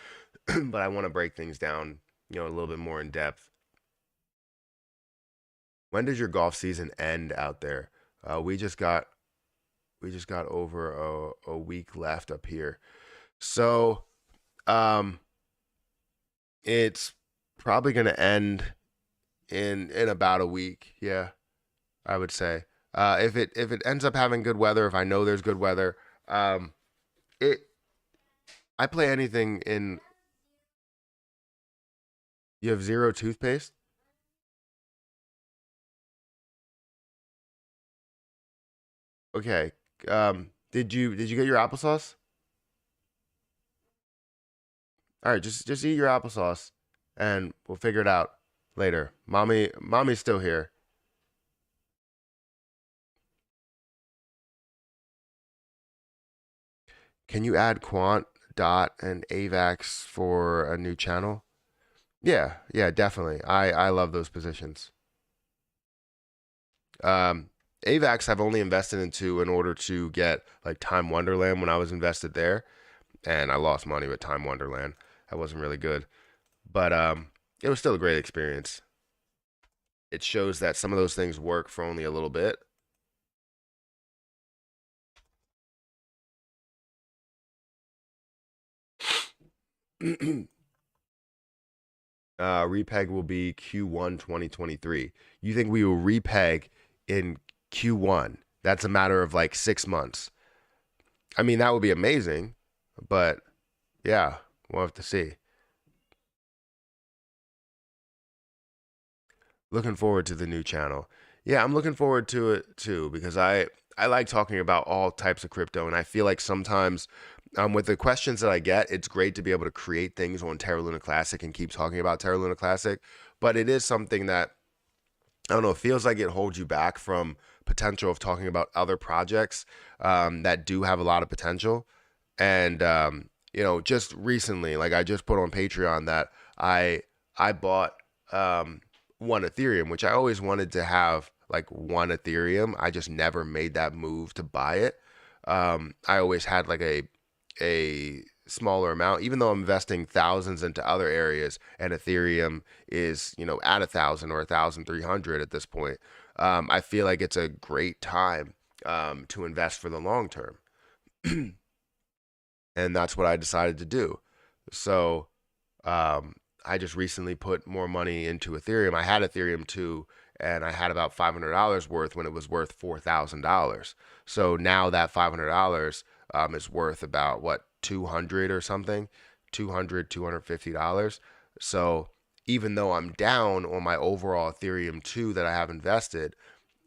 But I want to break things down, a little bit more in depth. When does your golf season end out there? We just got over a week left up here. So, it's probably going to end in about a week. Yeah, I would say. If it ends up having good weather, if I know there's good weather, it I play anything in. You have zero toothpaste? Okay. Did you get your applesauce? All right, just eat your applesauce, and we'll figure it out later. Mommy's still here. Can you add Quant, Dot, and AVAX for a new channel? Yeah, yeah, definitely. I love those positions. Um, AVAX I've only invested into in order to get like Time Wonderland when I was invested there, and I lost money with Time Wonderland. That wasn't really good, but it was still a great experience. It shows that some of those things work for only a little bit. Repeg will be Q1 2023. You think we will repeg in Q1? That's a matter of like 6 months. I mean, that would be amazing, but yeah, we'll have to see. Looking forward to the new channel. Yeah, I'm looking forward to it too because I like talking about all types of crypto, and I feel like sometimes with the questions that I get, it's great to be able to create things on Terra Luna Classic and keep talking about Terra Luna Classic, but it is something that I don't know, it feels like it holds you back from potential of talking about other projects that do have a lot of potential. And just recently, like I just put on Patreon that I bought one Ethereum, which I always wanted to have like one Ethereum. I just never made that move to buy it. I always had like a smaller amount, even though I'm investing thousands into other areas, and Ethereum is, at 1,000 or 1,300 at this point. I feel like it's a great time to invest for the long term. And that's what I decided to do. So I just recently put more money into Ethereum. I had Ethereum too, and I had about $500 worth when it was worth $4,000. So now that $500 is worth about what, 200 or something, 200, $250. So even though I'm down on my overall Ethereum 2 that I have invested,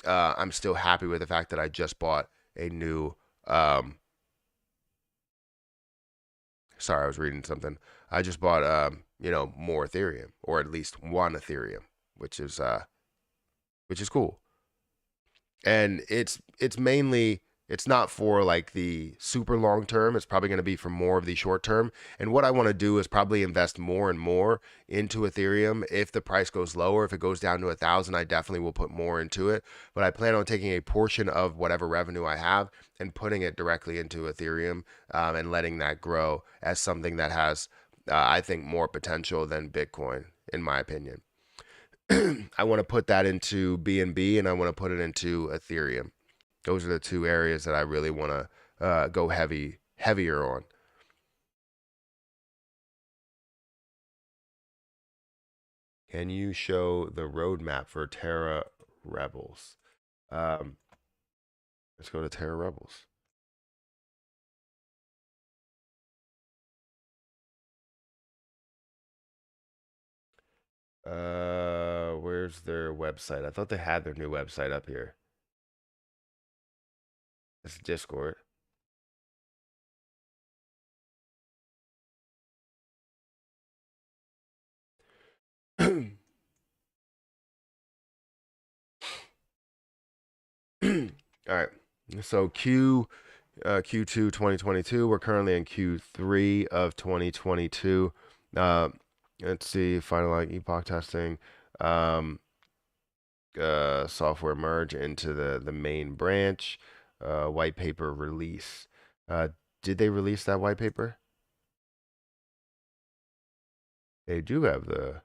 I'm still happy with the fact that I just bought a new. Sorry, I was reading something. I just bought more Ethereum, or at least one Ethereum, which is cool. And it's mainly It's not for like the super long term. It's probably going to be for more of the short term. And what I want to do is probably invest more and more into Ethereum. If the price goes lower, if it goes down to 1,000, I definitely will put more into it. But I plan on taking a portion of whatever revenue I have and putting it directly into Ethereum, and letting that grow as something that has, I think, more potential than Bitcoin, in my opinion. I want to put that into BNB and I want to put it into Ethereum. Those are the two areas that I really want to go heavier on. Can you show the roadmap for Terra Rebels? Let's go to Terra Rebels. Where's their website? I thought they had their new website up here. It's Discord. All right. So Q2 2022. We're currently in Q3 of 2022. Let's see. Finalizing epoch testing. Software merge into the main branch. White paper release. Did they release that white paper? They do have the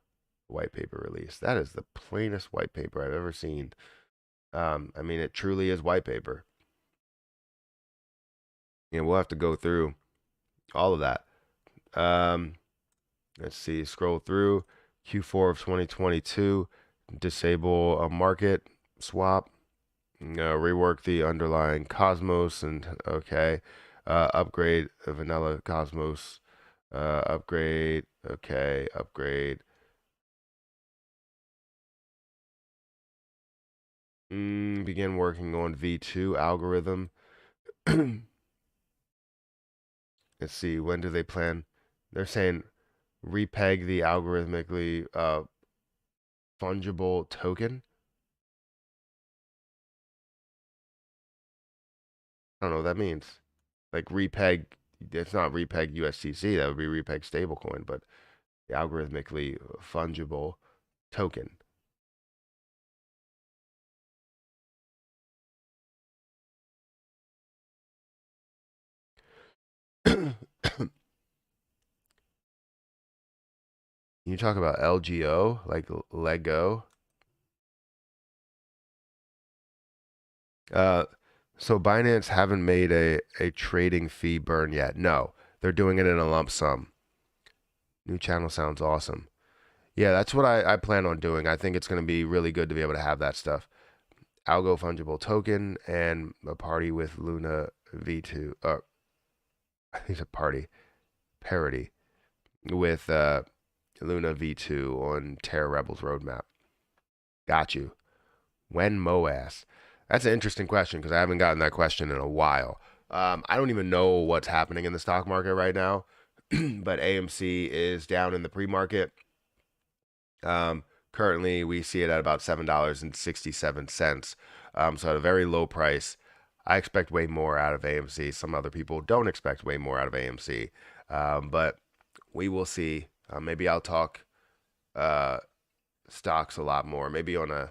white paper release. That is the plainest white paper I've ever seen. I mean, it truly is white paper. And we'll have to go through all of that. Let's see, scroll through Q4 of 2022, disable a market swap, rework the underlying Cosmos, and okay, upgrade vanilla Cosmos, upgrade, okay, upgrade. Begin working on V2 algorithm. Let's see, when do they plan? They're saying repeg the algorithmically fungible token. I don't know what that means. Like repeg, it's not repeg USTC, that would be repeg stablecoin, but the algorithmically fungible token. You talk about LGO, like Lego. So Binance haven't made a trading fee burn yet. No, they're doing it in a lump sum. New channel sounds awesome. Yeah, that's what I plan on doing. I think it's going to be really good to be able to have that stuff. Algo fungible token and a party with Luna V2. I think it's a parody with Luna V2 on Terra Rebels roadmap. Got you. When MOAS? That's an interesting question because I haven't gotten that question in a while. I don't even know what's happening in the stock market right now, but AMC is down in the pre-market. Currently, we see it at about $7.67. So at a very low price. I expect way more out of AMC. Some other people don't expect way more out of AMC, but we will see. Maybe I'll talk stocks a lot more. Maybe on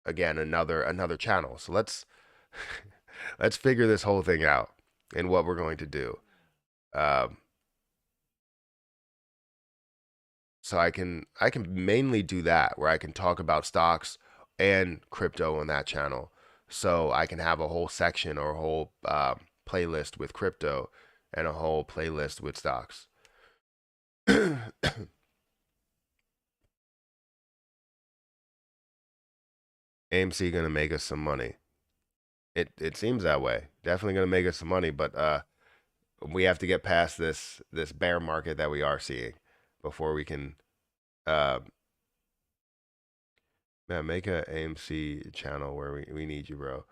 another channel. So let's let's figure this whole thing out and what we're going to do. So I can mainly do that where I can talk about stocks and crypto on that channel. So I can have a whole section or a whole playlist with crypto and a whole playlist with stocks. AMC gonna make us some money. It seems that way. Definitely gonna make us some money, but we have to get past this bear market that we are seeing before we can make a AMC channel where we need you, bro.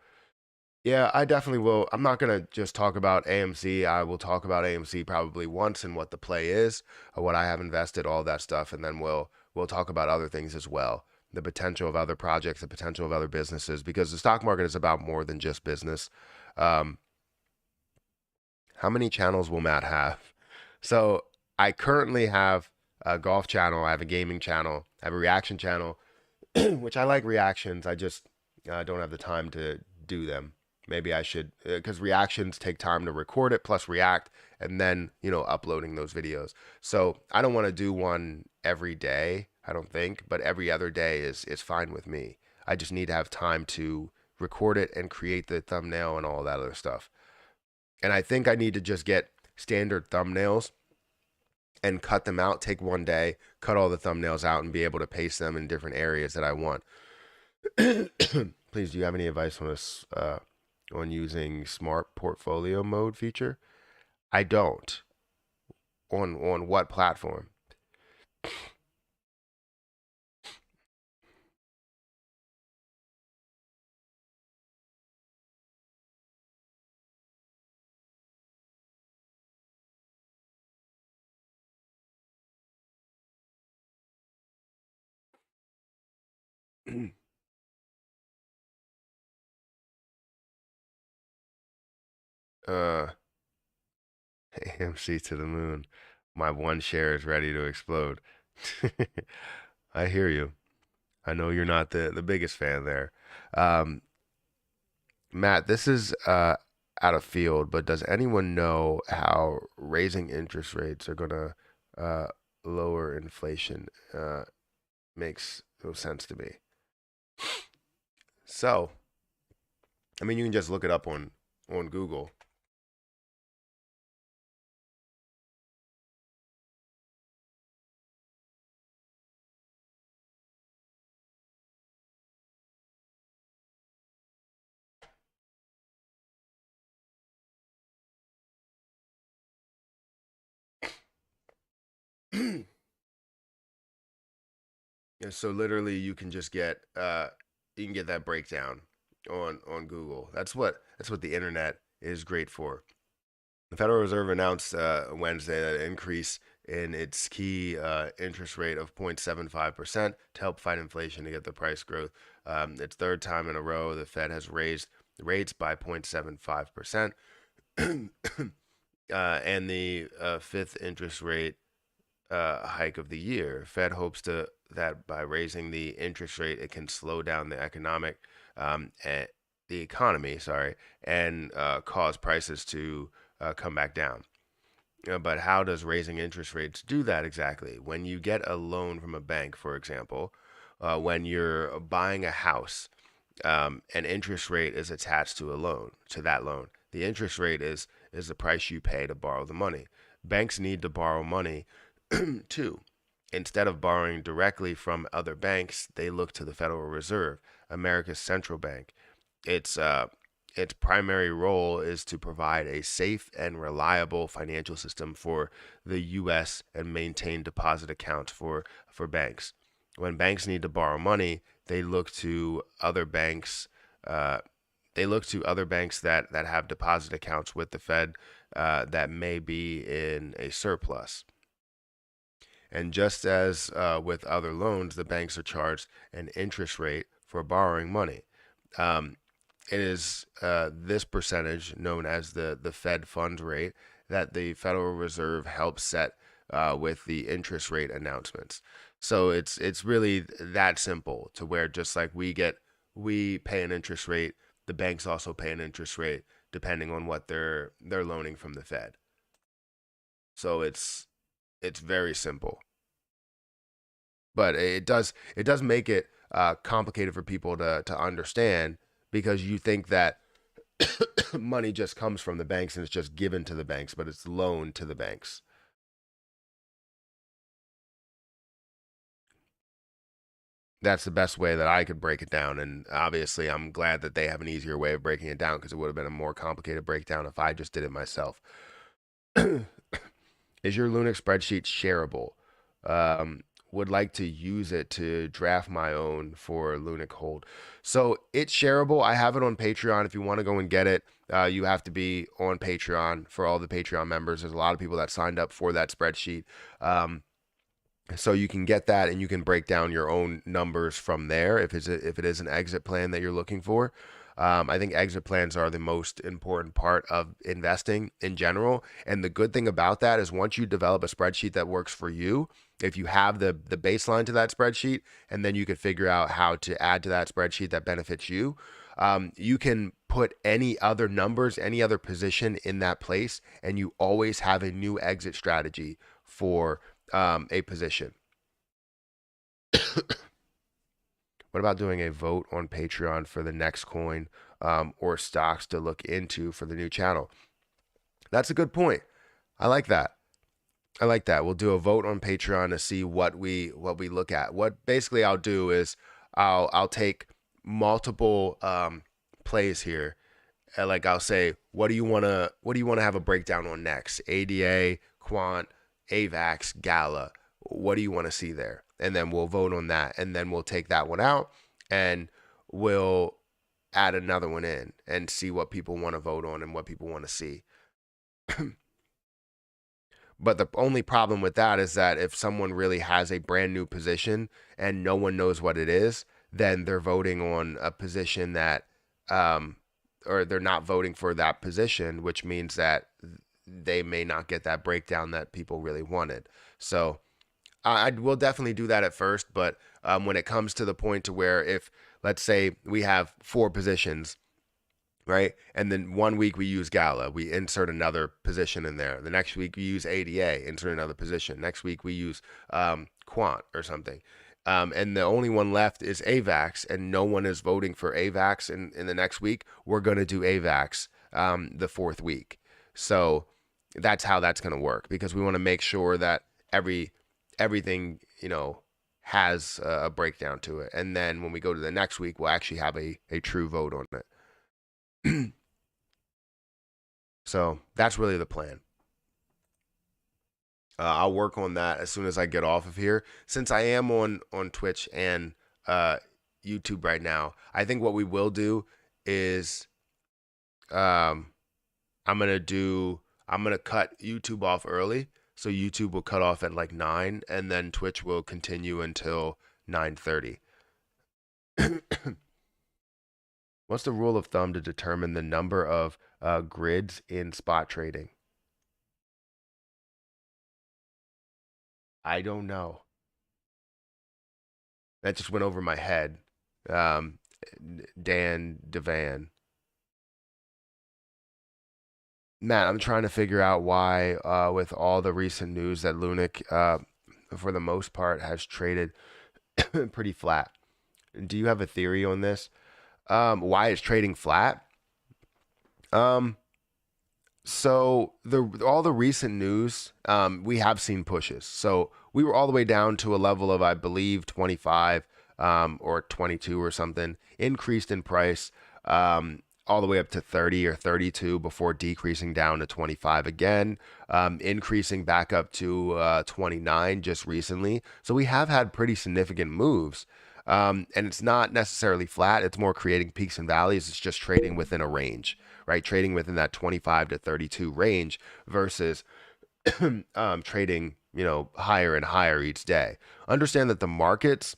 Yeah, I definitely will. I'm not gonna just talk about AMC. I will talk about AMC probably once and what the play is, or what I have invested, all that stuff, and then we'll talk about other things as well. the potential of other projects, the potential of other businesses, because the stock market is about more than just business. Um, how many channels will Matt have? So I currently have a golf channel, I have a gaming channel, I have a reaction channel, which I like reactions. I just don't have the time to do them. Maybe I should, because reactions take time to record it, plus react, and then, uploading those videos. So I don't want to do one every day, I don't think, but every other day is fine with me. I just need to have time to record it and create the thumbnail and all that other stuff. And I think I need to just get standard thumbnails and cut them out, take one day, cut all the thumbnails out, and be able to paste them in different areas that I want. Please, do you have any advice on this, on using smart portfolio mode feature? I don't. On what platform? uh, AMC to the moon. My one share is ready to explode. I hear you. I know you're not the biggest fan there. Um, Matt, this is out of field, but does anyone know how raising interest rates are gonna uh, lower inflation? Makes no sense to me. So, I mean, you can just look it up on Google. Yeah, so literally, you can get that breakdown on Google. That's what the internet is great for. The Federal Reserve announced Wednesday that an increase in its key interest rate of 0.75% to help fight inflation to get the price growth. It's third time in a row the Fed has raised rates by 0.75%, and the fifth interest rate hike of the year. Fed hopes that by raising the interest rate, it can slow down the economy, sorry, and cause prices to come back down. But how does raising interest rates do that exactly? When you get a loan from a bank, for example, when you're buying a house, an interest rate is attached to that loan. The interest rate is the price you pay to borrow the money. Banks need to borrow money too. Instead of borrowing directly from other banks, they look to the Federal Reserve, America's central bank. Its primary role is to provide a safe and reliable financial system for the U.S. and maintain deposit accounts for banks. When banks need to borrow money, they look to other banks. That have deposit accounts with the Fed that may be in a surplus. And just as with other loans, the banks are charged an interest rate for borrowing money. Um, it is this percentage, known as the Fed funds rate, that the Federal Reserve helps set with the interest rate announcements. So it's really that simple, to where just like we pay an interest rate, the banks also pay an interest rate depending on what they're loaning from the Fed. So it's very simple, but it does make it complicated for people to understand, because you think that money just comes from the banks and it's just given to the banks, but it's loaned to the banks. That's the best way that I could break it down. And obviously, I'm glad that they have an easier way of breaking it down, because it would have been a more complicated breakdown if I just did it myself. Is your Lunix spreadsheet shareable? Would like to use it to draft my own for Lunic Hold. So it's shareable. I have it on Patreon. If you want to go and get it, you have to be on Patreon. For all the Patreon members, there's a lot of people that signed up for that spreadsheet. Um, So you can get that and you can break down your own numbers from there if it is an exit plan that you're looking for. I think exit plans are the most important part of investing in general. And the good thing about that is once you develop a spreadsheet that works for you, if you have the baseline to that spreadsheet, and then you can figure out how to add to that spreadsheet that benefits you, you can put any other numbers, any other position in that place, and you always have a new exit strategy for a position. What about doing a vote on Patreon for the next coin or stocks to look into for the new channel? That's a good point. I like that. I like that. We'll do a vote on Patreon to see what we look at. What basically I'll do is I'll take multiple plays here. Like I'll say, what do you wanna have a breakdown on next? ADA, Quant, AVAX, Gala. What do you want to see there? And then we'll vote on that, and then we'll take that one out and we'll add another one in and see what people want to vote on and what people want to see. But the only problem with that is that if someone really has a brand new position and no one knows what it is, then they're voting on a position that or they're not voting for that position, which means that they may not get that breakdown that people really wanted. So I will definitely do that at first, but when it comes to the point to where if, let's say, we have 4 positions, right? And then one week we use Gala, we insert another position in there. The next week we use ADA, insert another position. Next week we use Quant or something. And the only one left is AVAX, and no one is voting for AVAX in the next week. We're going to do AVAX the 4th week. So that's how that's going to work, because we want to make sure that everything, has a breakdown to it. And then when we go to the next week, we'll actually have a true vote on it. So that's really the plan. I'll work on that as soon as I get off of here. Since I am on Twitch and YouTube right now, I think what we will do is I'm gonna cut YouTube off early. So YouTube will cut off at like 9, and then Twitch will continue until 9:30. What's the rule of thumb to determine the number of grids in spot trading? I don't know. That just went over my head. Dan Devan. Matt, I'm trying to figure out why, with all the recent news, that Lunic, for the most part, has traded pretty flat. Do you have a theory on this? Why it's trading flat? So all the recent news, we have seen pushes. So we were all the way down to a level of, I believe, 25 or 22 or something, increased in price, all the way up to 30 or 32 before decreasing down to 25 again, increasing back up to 29 just recently. So we have had pretty significant moves. And it's not necessarily flat. It's more creating peaks and valleys. It's just trading within a range, right? Trading within that 25 to 32 range versus trading, higher and higher each day. Understand that the markets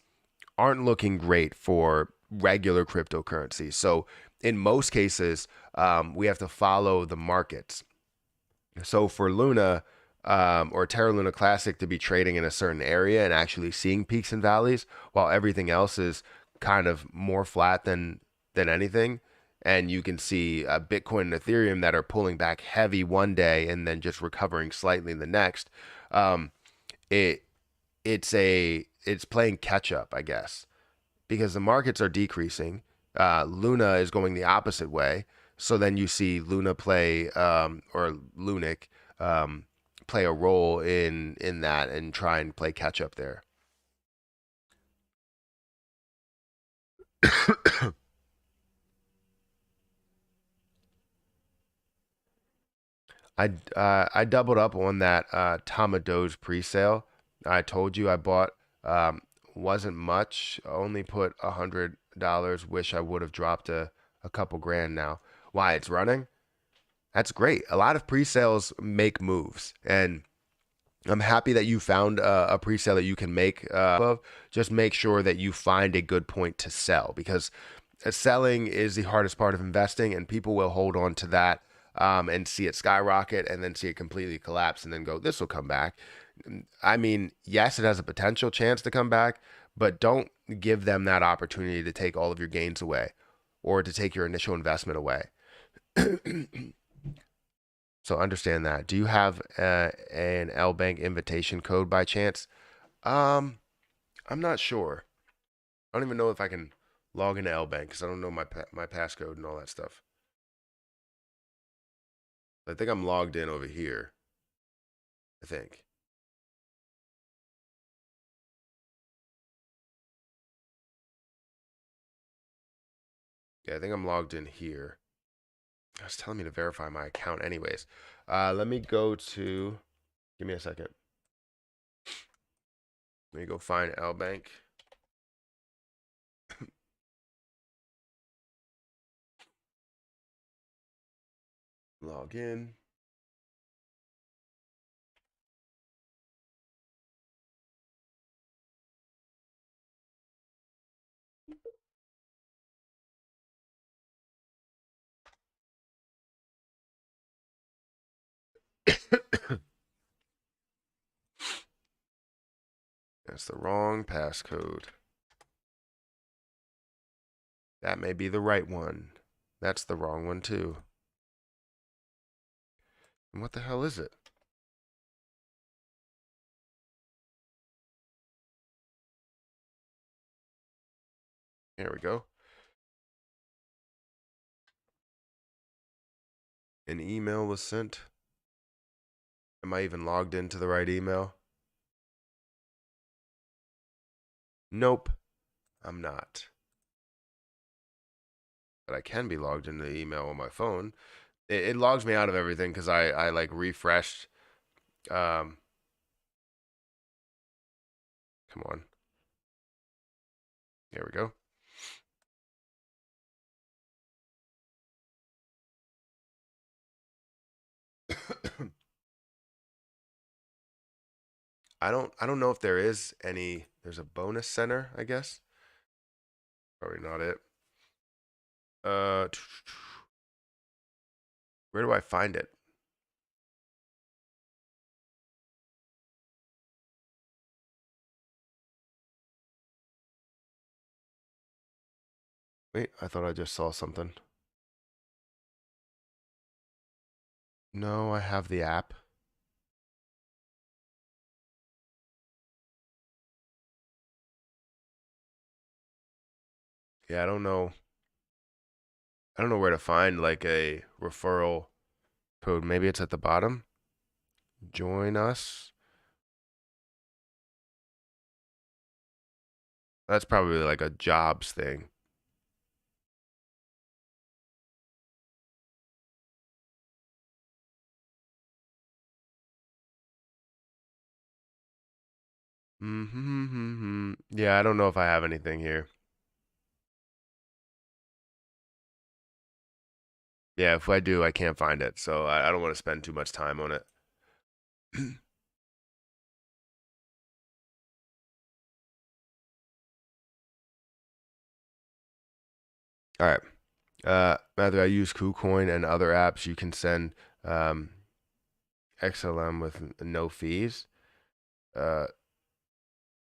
aren't looking great for regular cryptocurrency. So in most cases, we have to follow the markets. So for Luna, or Terra Luna Classic to be trading in a certain area and actually seeing peaks and valleys, while everything else is kind of more flat than anything. And you can see Bitcoin and Ethereum that are pulling back heavy one day and then just recovering slightly the next. It's playing catch up, I guess, because the markets are decreasing. Luna is going the opposite way. So then you see Luna play, or Lunic, play a role in that and try and play catch up there. I doubled up on that Tamadoge pre-sale. I told you I bought, wasn't much, only put $100. Wish I would have dropped a couple grand now. Why? It's running? That's great. A lot of pre-sales make moves, and I'm happy that you found a pre-sale that you can make of. Just make sure that you find a good point to sell, because selling is the hardest part of investing, and people will hold on to that and see it skyrocket and then see it completely collapse and then go, this will come back. I mean, yes, it has a potential chance to come back, but don't give them that opportunity to take all of your gains away or to take your initial investment away. So understand that. Do you have an LBank invitation code by chance? I'm not sure. I don't even know if I can log into LBank because I don't know my passcode and all that stuff. I think I'm logged in over here. I think. Yeah, I think I'm logged in here. It's telling me to verify my account anyways. Let me go to, give me a second. Let me go find LBank. Log in. That's the wrong passcode. That may be the right one. That's the wrong one too. And what the hell is it? Here we go. An email was sent. Am I even logged into the right email? Nope, I'm not. But I can be logged into the email on my phone. It logs me out of everything because I like refreshed. Come on. Here we go. I don't know if there is any. There's a bonus center, I guess. Probably not it. Where do I find it? Wait, I thought I just saw something. No, I have the app. Yeah, I don't know. I don't know where to find like a referral code. Maybe it's at the bottom. Join us. That's probably like a jobs thing. Yeah, I don't know if I have anything here. Yeah, if I do, I can't find it. So I don't want to spend too much time on it. All right. Matthew, I use KuCoin and other apps. You can send XLM with no fees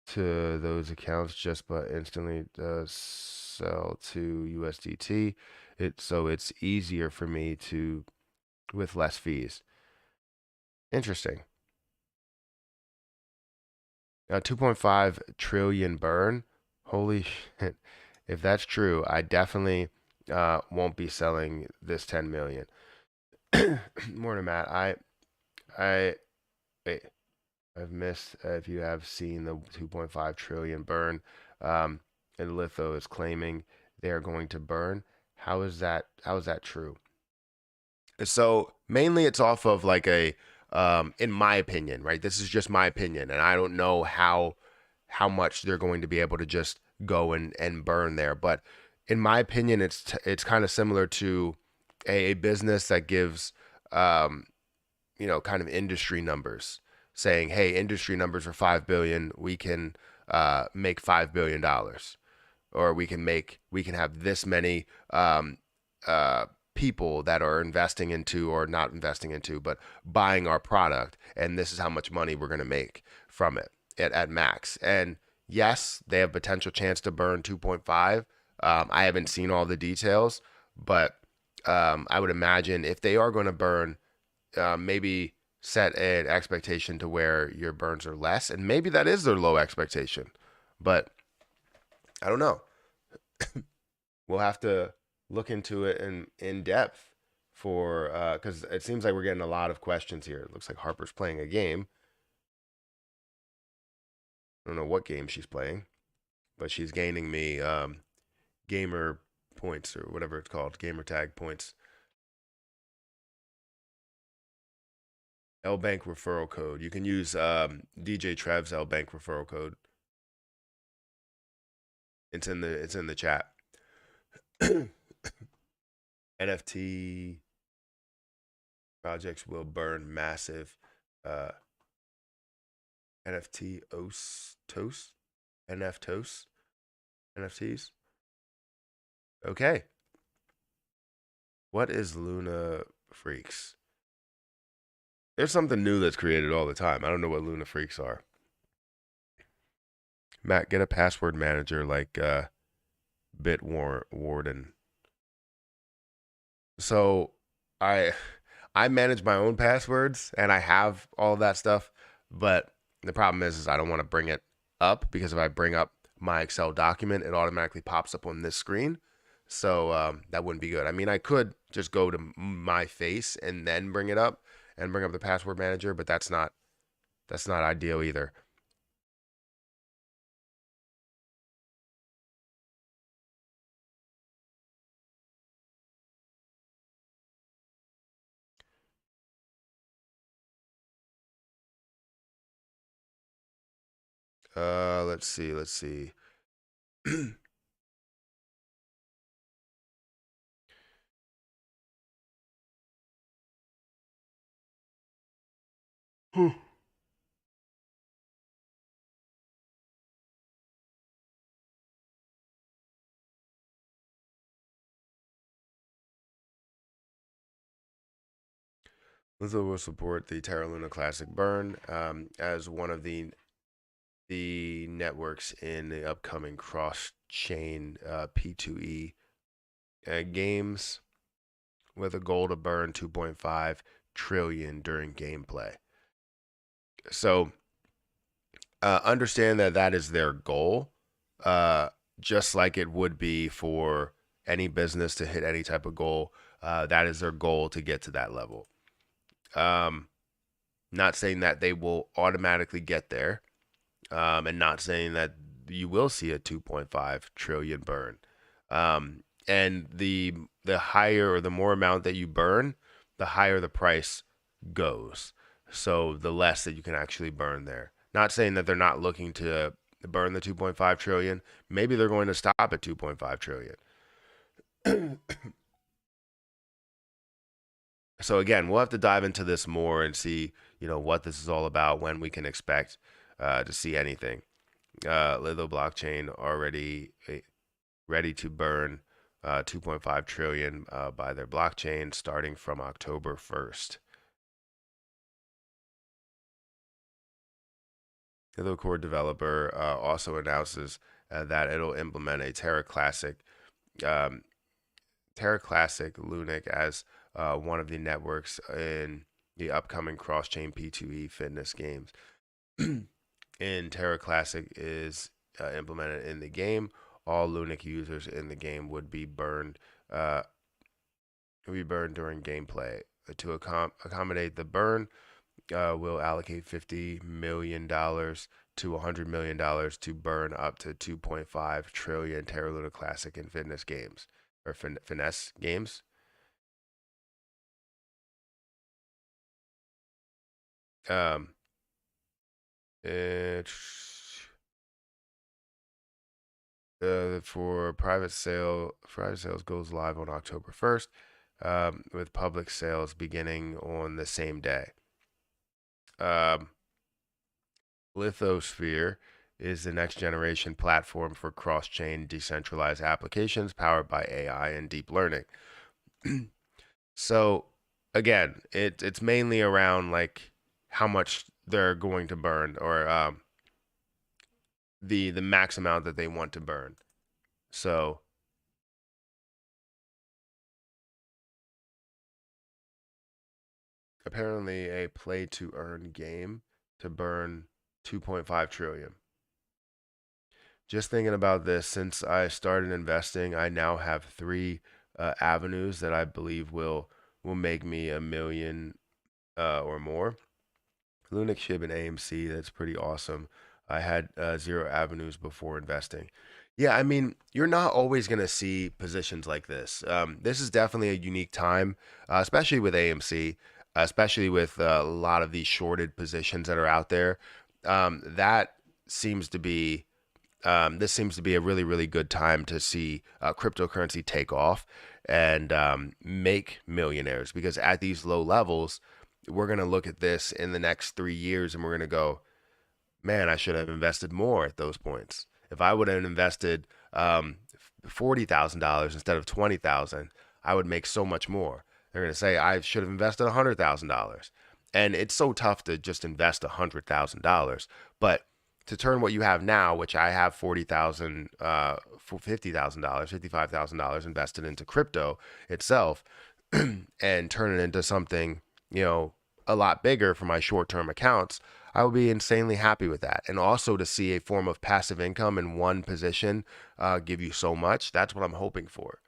to those accounts just but instantly sell to USDT. So it's easier for me to with less fees. Interesting. 2.5 trillion burn. Holy shit. If that's true, I definitely won't be selling this 10 million. More than that, wait, I've missed if you have seen the 2.5 trillion burn. And Litho is claiming they are going to burn. How is that true? So mainly it's off of like a in my opinion, right? This is just my opinion, and I don't know how much they're going to be able to just go and burn there. But in my opinion, it's kind of similar to a business that gives kind of industry numbers. saying, hey, industry numbers are 5 billion, we can make $5 billion, or we can have this many people that are investing into, or not investing into, but buying our product, and this is how much money we're going to make from it at max. And yes, they have potential chance to burn 2.5. I haven't seen all the details, but I would imagine if they are going to burn, maybe set an expectation to where your burns are less, and maybe that is their low expectation, but I don't know. We'll have to look into it in depth for because it seems like we're getting a lot of questions here. It looks like Harper's playing a game. I don't know what game she's playing, but she's gaining me gamer points, or whatever it's called, gamer tag points. LBank referral code. You can use DJ Trev's LBank referral code. It's in the chat. NFT projects will burn massive NFT toast NFTs. Okay. What is Luna Freaks? There's something new that's created all the time. I don't know what Luna Freaks are. Matt, get a password manager like Bitwarden. So I manage my own passwords, and I have all of that stuff, but the problem is I don't want to bring it up, because if I bring up my Excel document, it automatically pops up on this screen. So that wouldn't be good. I mean, I could just go to my face and then bring it up and bring up the password manager, but that's not ideal either. Let's see. Litho will support the Terra Luna Classic burn as one of the networks in the upcoming cross-chain P2E games, with a goal to burn 2.5 trillion during gameplay. So understand that is their goal, just like it would be for any business to hit any type of goal. That is their goal, to get to that level. Not saying that they will automatically get there, and not saying that you will see a 2.5 trillion burn. And the higher, or the more amount that you burn, the higher the price goes. So the less that you can actually burn there. Not saying that they're not looking to burn the 2.5 trillion. Maybe they're going to stop at 2.5 trillion. So again, we'll have to dive into this more and see, what this is all about, when we can expect to see anything. Litho blockchain already ready to burn 2.5 trillion by their blockchain starting from October 1st. Litho core developer also announces that it'll implement a Terra Classic Lunatics as one of the networks in the upcoming cross-chain P2E fitness games. And Terra Classic is implemented in the game. All Lunatics users in the game would be burned during gameplay. To accommodate the burn, we'll allocate $50 million to $100 million to burn up to 2.5 trillion Terra Luna Classic and fitness games, or finesse games. For private sales goes live on October 1st, with public sales beginning on the same day. Lithosphere is the next generation platform for cross-chain decentralized applications powered by AI and deep learning. So again, it's mainly around like how much they're going to burn, or the max amount that they want to burn. So apparently a play to earn game to burn 2.5 trillion. Just thinking about this, since I started investing, I now have three avenues that I believe will make me a million or more. Lunatics, Shib, and AMC. That's pretty awesome. I had zero avenues before investing. Yeah, I mean, you're not always going to see positions like this. This is definitely a unique time, especially with AMC, especially with a lot of these shorted positions that are out there. That seems to be this seems to be a really, really good time to see cryptocurrency take off and make millionaires, because at these low levels, we're going to look at this in the next 3 years and we're going to go, man, I should have invested more at those points. If I would have invested $40,000 instead of 20,000, I would make so much more. They're going to say I should have invested $100,000. And it's so tough to just invest $100,000. But to turn what you have now, which I have 40,000, $50,000, $55,000 invested into crypto itself, and turn it into something, a lot bigger for my short-term accounts, I will be insanely happy with that. And also to see a form of passive income in one position give you so much, that's what I'm hoping for.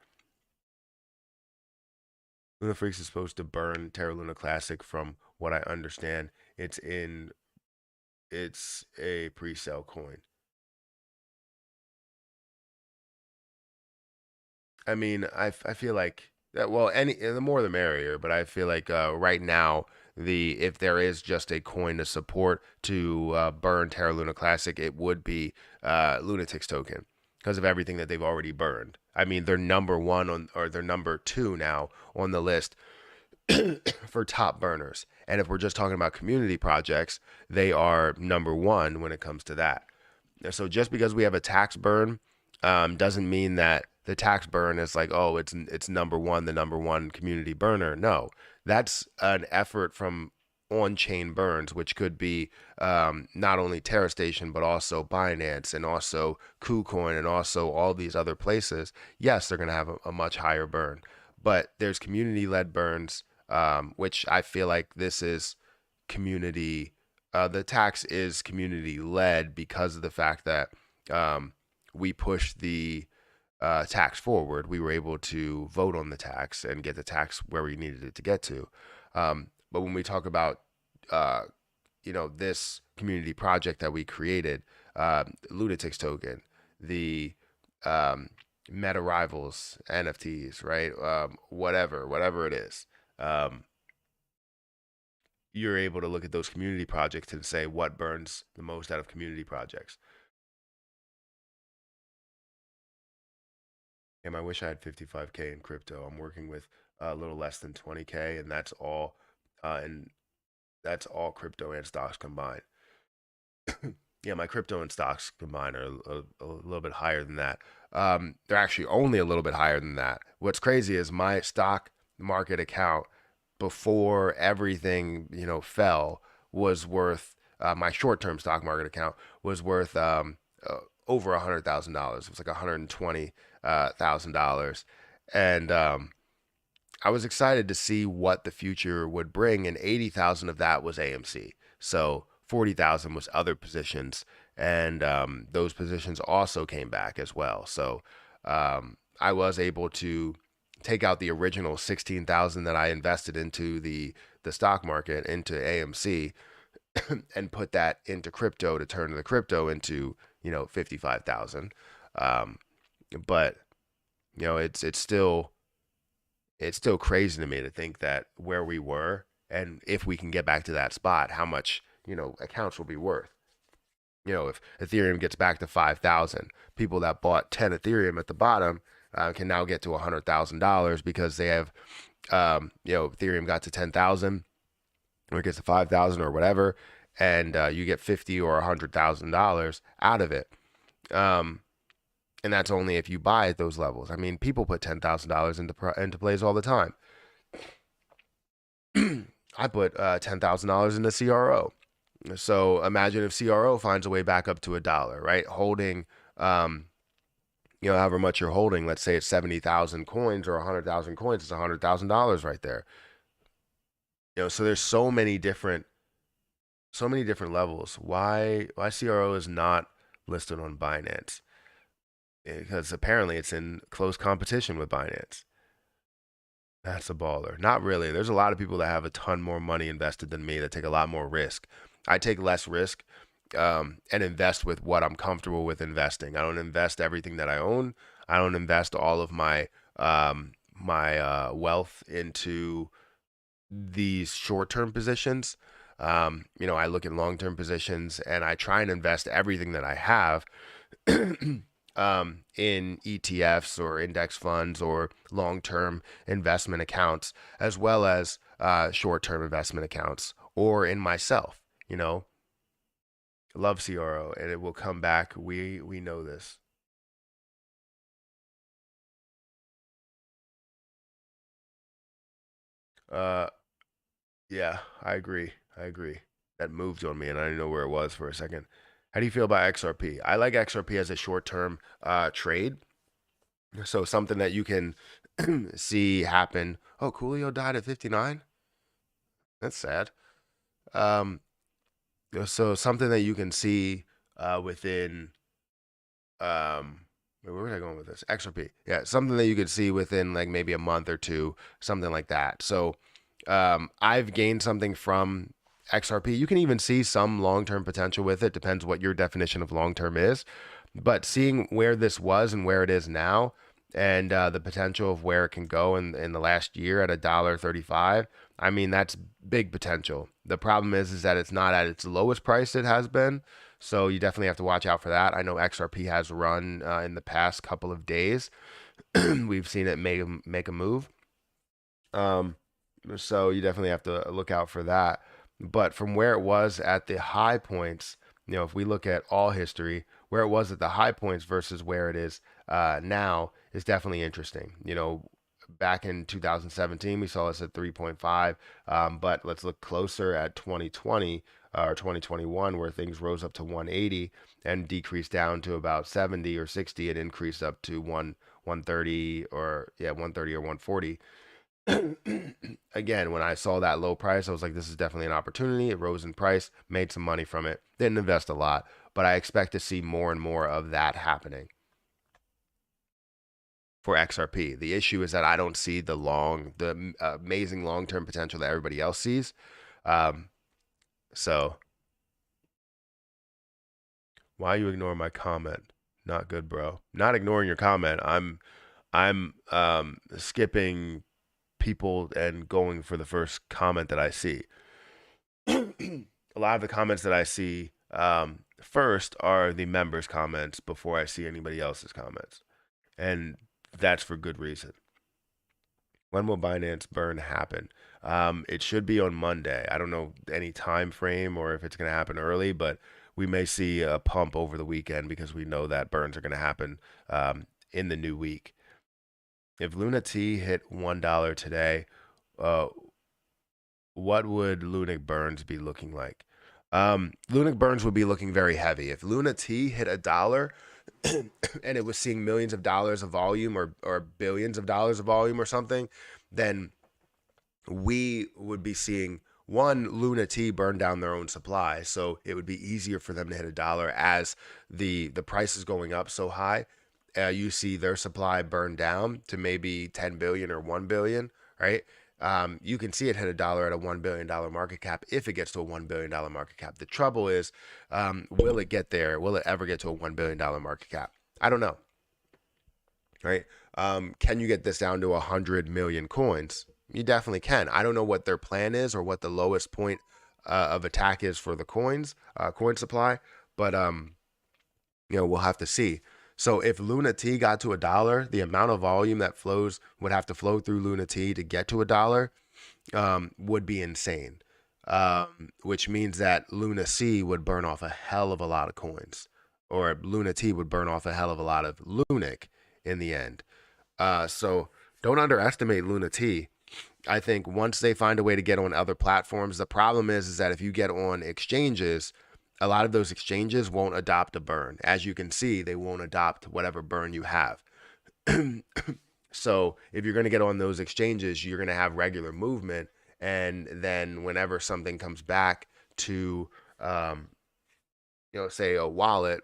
Luna Freaks is supposed to burn Terra Luna Classic. From what I understand, it's a pre-sale coin. I mean, I feel like that. Well, any the more the merrier. But I feel like right now, if there is just a coin to support to burn Terra Luna Classic, it would be Lunatics token, because of everything that they've already burned. I mean, they're number one on, or they're number two now on the list for top burners. And if we're just talking about community projects, they are number one when it comes to that. So just because we have a tax burn doesn't mean that the tax burn is like, oh, it's number one, the number one community burner. No, that's an effort from on-chain burns, which could be not only Terra Station, but also Binance, and also KuCoin, and also all these other places. Yes, they're going to have a much higher burn, but there's community-led burns, which I feel like this is community. The tax is community-led because of the fact that we pushed the tax forward. We were able to vote on the tax and get the tax where we needed it to get to. But when we talk about, this community project that we created, Lunatics token, the Meta Rivals NFTs, right? Whatever it is, you're able to look at those community projects and say what burns the most out of community projects. And I wish I had 55K in crypto. I'm working with a little less than 20K, and that's all crypto and stocks combined. Yeah, my crypto and stocks combined are a little bit higher than that. They're actually only a little bit higher than that. What's crazy is my stock market account before everything fell was worth, my short-term stock market account was worth over $100,000. It was like $120,000, and I was excited to see what the future would bring, and 80,000 of that was AMC. So 40,000 was other positions, and those positions also came back as well. So I was able to take out the original 16,000 that I invested into the stock market, into AMC, and put that into crypto to turn the crypto into 55,000. But it's still crazy to me to think that where we were, and if we can get back to that spot, how much accounts will be worth. If Ethereum gets back to 5,000, people that bought 10 Ethereum at the bottom can now get to $100,000 because they have, Ethereum got to 10,000, or it gets to 5,000 or whatever, and you get $50,000 or $100,000 out of it. And that's only if you buy at those levels. I mean, people put $10,000 into plays all the time. I put $10,000 into CRO. So imagine if CRO finds a way back up to $1, right? Holding, however much you're holding, let's say it's 70,000 coins or 100,000 coins, it's $100,000 right there. So there's so many different levels. Why CRO is not listed on Binance? Because apparently it's in close competition with Binance. That's a baller. Not really. There's a lot of people that have a ton more money invested than me that take a lot more risk. I take less risk and invest with what I'm comfortable with investing. I don't invest everything that I own. I don't invest all of my wealth into these short-term positions. I look at long-term positions and I try and invest everything that I have in ETFs or index funds or long-term investment accounts, as well as short-term investment accounts, or in myself. Love CRO, and it will come back. We know this. Yeah, I agree. That moved on me, and I didn't know where it was for a second. How do you feel about XRP? I like XRP as a short-term trade. So something that you can see happen. Oh, Coolio died at 59? That's sad. So something that you can see within, where was I going with this? XRP. Yeah, something that you could see within like maybe a month or two, something like that. So I've gained something from XRP. You can even see some long-term potential with it. Depends what your definition of long-term is. But seeing where this was and where it is now, and the potential of where it can go in the last year at $1.35, I mean, that's big potential. The problem is that it's not at its lowest price it has been. So you definitely have to watch out for that. I know XRP has run in the past couple of days. We've seen it make a move. So you definitely have to look out for that. But from where it was at the high points, if we look at all history, where it was at the high points versus where it is now is definitely interesting. Back in 2017, we saw this at 3.5, but let's look closer at 2020 or 2021, where things rose up to 180 and decreased down to about 70 or 60 and increased up to 130 or 130 or 140. Again, when I saw that low price, I was like, this is definitely an opportunity. It rose in price, made some money from it. Didn't invest a lot, but I expect to see more and more of that happening for XRP. The issue is that I don't see the amazing long-term potential that everybody else sees. So why you ignore my comment? Not good, bro. Not ignoring your comment. I'm skipping people and going for the first comment that I see. A lot of the comments that I see first are the members' comments before I see anybody else's comments. And that's for good reason. When will Binance burn happen? It should be on Monday. I don't know any time frame or if it's going to happen early, but we may see a pump over the weekend because we know that burns are going to happen in the new week. If Luna T hit $1 today, what would Lunic burns be looking like? Lunic burns would be looking very heavy. If Luna T hit $1 and it was seeing millions of dollars of volume or billions of dollars of volume or something, then we would be seeing Luna T burn down their own supply. So it would be easier for them to hit $1 as the price is going up so high. You see their supply burn down to maybe 10 billion or 1 billion, right? You can see it hit $1 at a $1 billion market cap if it gets to a $1 billion market cap. The trouble is, will it get there? Will it ever get to a $1 billion market cap? I don't know, right? Can you get this down to 100 million coins? You definitely can. I don't know what their plan is or what the lowest point of attack is for the coin supply, but we'll have to see. So if Luna T got to $1, the amount of volume that would have to flow through Luna T to get to $1 would be insane. which means that Luna C would burn off a hell of a lot of coins, or Luna T would burn off a hell of a lot of Lunic in the end. So don't underestimate Luna T. I think once they find a way to get on other platforms, the problem is that if you get on exchanges, a lot of those exchanges won't adopt a burn. As you can see, they won't adopt whatever burn you have. So if you're going to get on those exchanges, you're going to have regular movement. And then whenever something comes back to, say a wallet,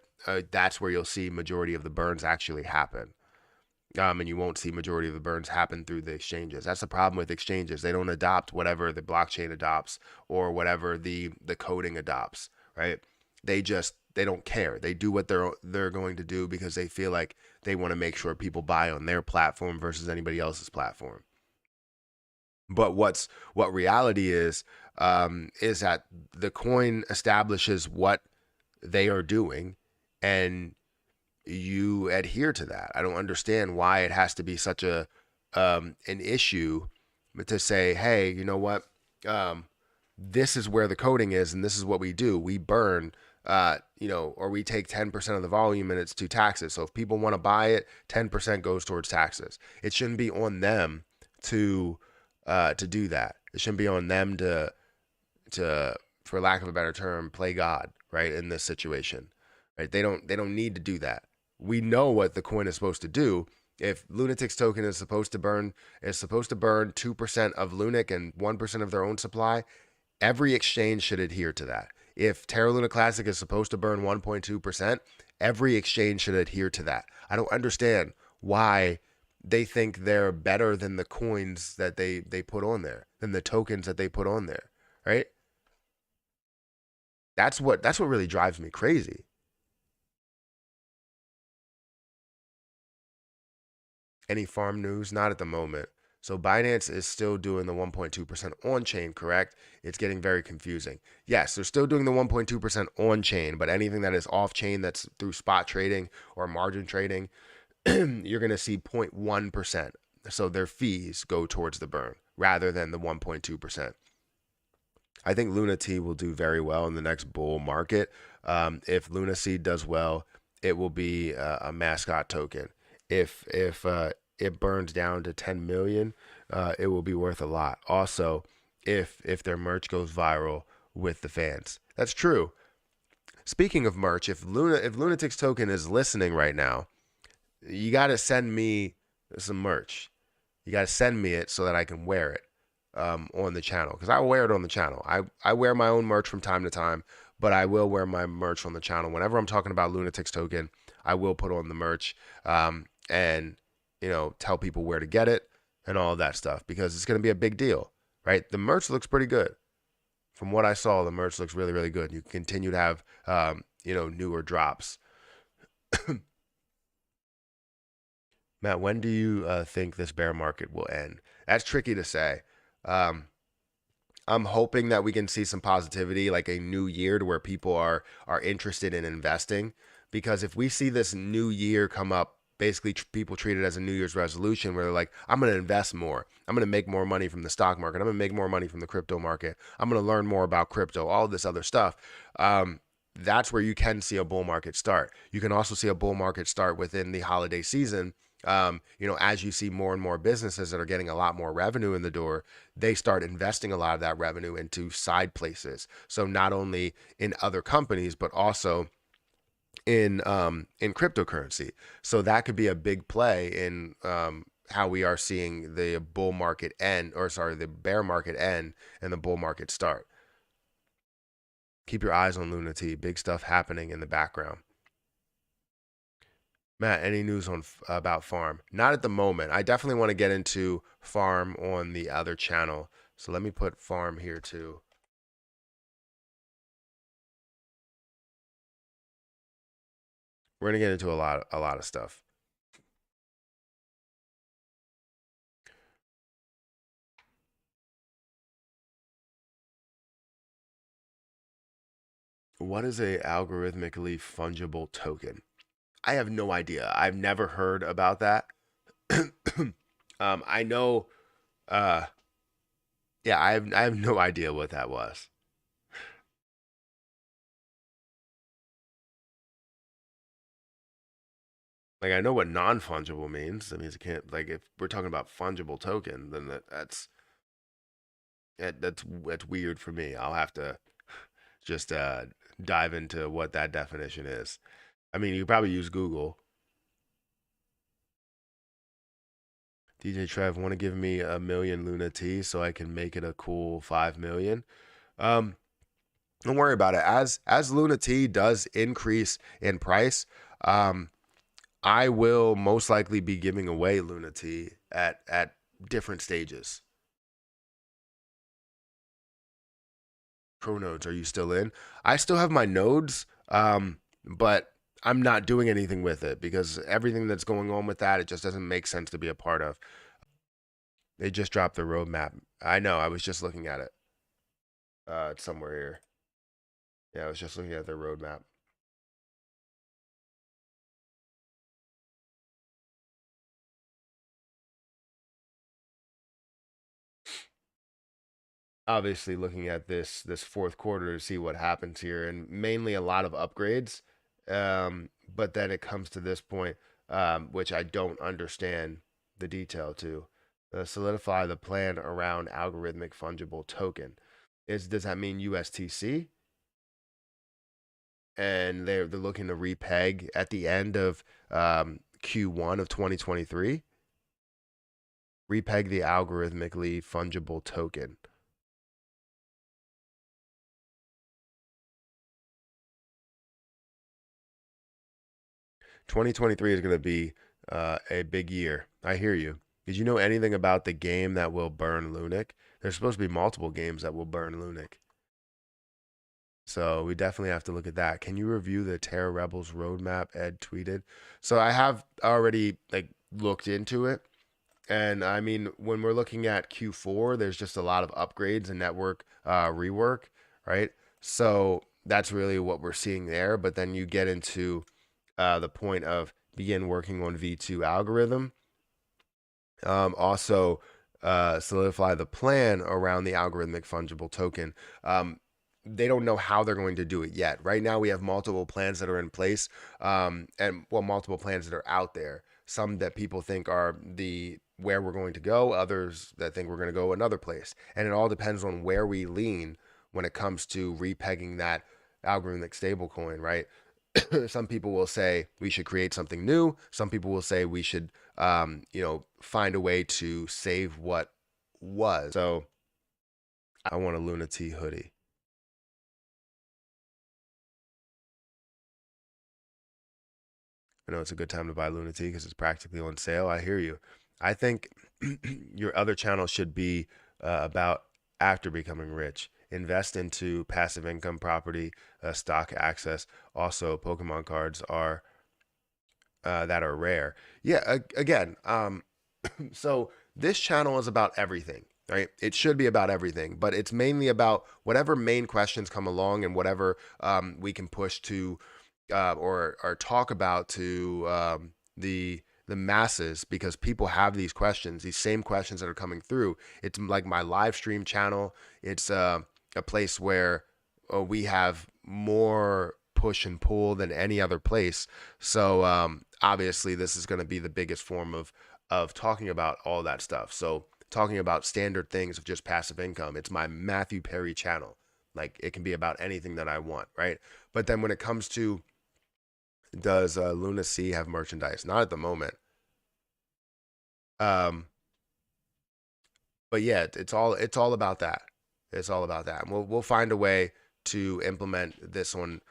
that's where you'll see majority of the burns actually happen. And you won't see majority of the burns happen through the exchanges. That's the problem with exchanges. They don't adopt whatever the blockchain adopts or whatever the coding adopts, right? They don't care. They do what they're going to do because they feel like they want to make sure people buy on their platform versus anybody else's platform. But what reality is that the coin establishes what they are doing, and you adhere to that. I don't understand why it has to be such an issue to say, hey, you know what? This is where the coding is, and this is what we do. We burn, or we take 10% of the volume and it's to taxes. So if people want to buy it, 10% goes towards taxes. It shouldn't be on them to do that. It shouldn't be on them to, for lack of a better term, play God, right? In this situation, right? They don't need to do that. We know what the coin is supposed to do. If Lunatics token is supposed to burn 2% of Lunic and 1% of their own supply, every exchange should adhere to that. If Terra Luna Classic is supposed to burn 1.2%, every exchange should adhere to that. I don't understand why they think they're better than the coins that they put on there, than the tokens that they put on there, right? That's what really drives me crazy. Any farm news? Not at the moment. So Binance is still doing the 1.2% on-chain, correct? It's getting very confusing. Yes, they're still doing the 1.2% on-chain, but anything that is off-chain, that's through spot trading or margin trading, you're going to see 0.1%. So their fees go towards the burn rather than the 1.2%. I think Luna T will do very well in the next bull market. If Luna C does well, it will be a mascot token. If it burns down to 10 million, it will be worth a lot. Also, if their merch goes viral with the fans, that's true. Speaking of merch, if Lunatics token is listening right now, you got to send me some merch. You got to send me it so that I can wear it on the channel, because I will wear it on the channel. I wear my own merch from time to time, but I will wear my merch on the channel. Whenever I'm talking about Lunatics token, I will put on the merch and tell people where to get it and all of that stuff, because it's going to be a big deal, right? The merch looks pretty good. From what I saw, the merch looks really, really good. You can continue to have newer drops. Matt, when do you think this bear market will end? That's tricky to say. I'm hoping that we can see some positivity, like a new year, to where people are interested in investing. Because if we see this new year come up, basically people treat it as a New Year's resolution where they're like, I'm going to invest more. I'm going to make more money from the stock market. I'm going to make more money from the crypto market. I'm going to learn more about crypto, all this other stuff. That's where you can see a bull market start. You can also see a bull market start within the holiday season. As you see more and more businesses that are getting a lot more revenue in the door, they start investing a lot of that revenue into side places. So not only in other companies, but also in cryptocurrency. So that could be a big play in how we are seeing the bull market end, the bear market end and the bull market start. Keep your eyes on Luna T. Big stuff happening in the background. Matt, any news about farm? Not at the moment. I definitely want to get into farm on the other channel. So let me put farm here too. We're gonna get into a lot of stuff. What is a algorithmically fungible token? I have no idea. I've never heard about that. I know Yeah, I have no idea what that was. Like I know what non-fungible means. That means it can't, like if we're talking about fungible token, then that's weird for me. I'll have to just dive into what that definition is. I mean, you probably use Google. DJ Trev, want to give me 1,000,000 Lunatics so I can make it a cool 5,000,000? Um, don't worry about it. As Lunatics does increase in price, um, I will most likely be giving away Lunatics at different stages. Pro nodes, are you still in? I still have my nodes, but I'm not doing anything with it because everything that's going on with that, it just doesn't make sense to be a part of. They just dropped the roadmap. I know. I was just looking at it. It's somewhere here. Yeah, I was just looking at their roadmap. Obviously, looking at this fourth quarter to see what happens here, and mainly a lot of upgrades. But then it comes to this point, which I don't understand the detail to. Solidify the plan around algorithmic fungible token. Does that mean USTC? And they're looking to repeg at the end of Q1 of 2023. Repeg the algorithmically fungible token. 2023 is going to be a big year. I hear you. Did you know anything about the game that will burn Lunic? There's supposed to be multiple games that will burn Lunic. So we definitely have to look at that. Can you review the Terra Rebels roadmap? Ed tweeted. So I have already like looked into it. And I mean, when we're looking at Q4, there's just a lot of upgrades and network rework, right? So that's really what we're seeing there. But then you get into the point of begin working on V2 algorithm. Also, solidify the plan around the algorithmic fungible token. They don't know how they're going to do it yet. Right now, we have multiple plans that are in place, and well, multiple plans that are out there. Some that people think are the where we're going to go, others that think we're going to go another place, and it all depends on where we lean when it comes to repegging that algorithmic stablecoin, right? Some people will say we should create something new. Some people will say we should, find a way to save what was. So I want a Lunati hoodie. I know it's a good time to buy Lunati because it's practically on sale. I hear you. I think your other channel should be about after becoming rich. Invest into passive income property, stock access. Also, Pokemon cards are that are rare. Yeah, again, so this channel is about everything, right? It should be about everything, but it's mainly about whatever main questions come along and whatever we can push to or talk about to the masses because people have these questions, these same questions that are coming through. It's like my live stream channel. It's a place where we have more push and pull than any other place. So obviously, this is going to be the biggest form of talking about all that stuff. So talking about standard things of just passive income. It's my Matthew Perry channel. Like it can be about anything that I want, right? But then when it comes to does Luna C have merchandise? Not at the moment. Um, but yeah, it's all about that. It's all about that. And we'll find a way to implement this on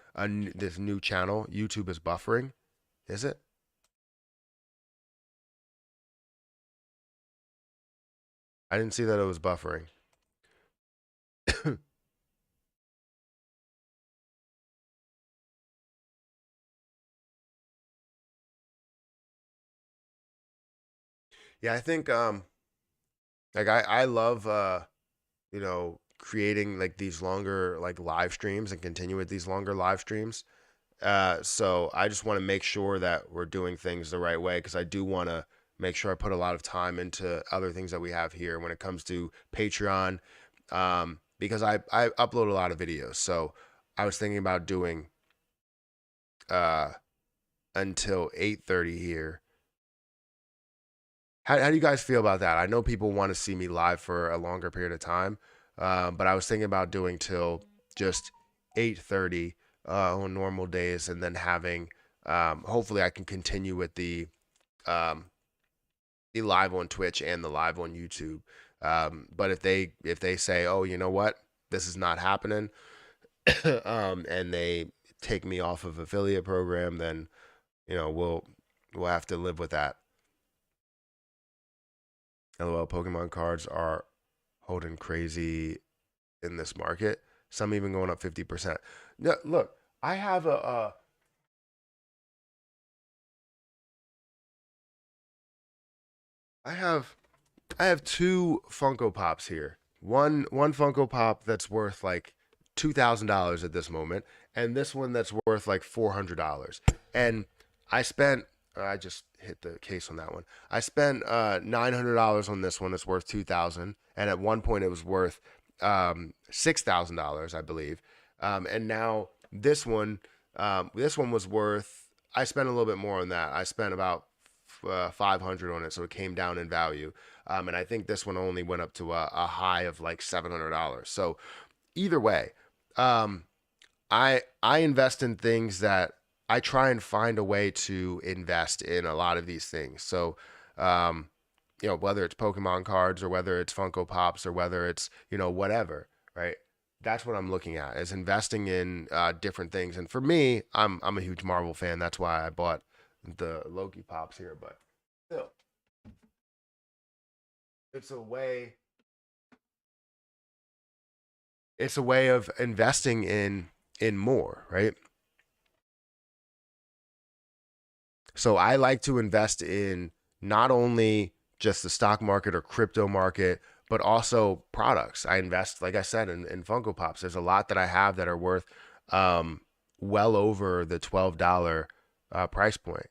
this new channel. YouTube is buffering, is it? I didn't see that it was buffering. Yeah, I think like I love creating like these longer like live streams and continue with these longer live streams. So I just want to make sure that we're doing things the right way because I do want to make sure I put a lot of time into other things that we have here when it comes to Patreon, because I upload a lot of videos. So I was thinking about doing until 8:30 here. How do you guys feel about that? I know people want to see me live for a longer period of time, but I was thinking about doing till just 8:30 on normal days, and then having hopefully I can continue with the live on Twitch and the live on YouTube. But if they say, oh, you know what, this is not happening, and they take me off of affiliate program, then we'll have to live with that. LOL, Pokemon cards are holding crazy in this market. Some even going up 50%. No, look, I have I have two Funko Pops here. One Funko Pop that's worth like $2,000 at this moment, and this one that's worth like $400. And I just hit the case on that one. I spent $900 on this one. It's worth $2,000, and at one point it was worth $6,000, I believe. And now this one was worth. I spent a little bit more on that. I spent about 500 on it, so it came down in value. And I think this one only went up to a high of like $700. So either way, I invest in things that I try and find a way to invest in a lot of these things. So, whether it's Pokemon cards or whether it's Funko Pops or whether it's, whatever, right? That's what I'm looking at, is investing in different things. And for me, I'm a huge Marvel fan. That's why I bought the Loki Pops here. But still, it's a way. It's a way of investing in more, right? So I like to invest in not only just the stock market or crypto market, but also products. I invest, like I said, in Funko Pops. There's a lot that I have that are worth well over the $12 price point.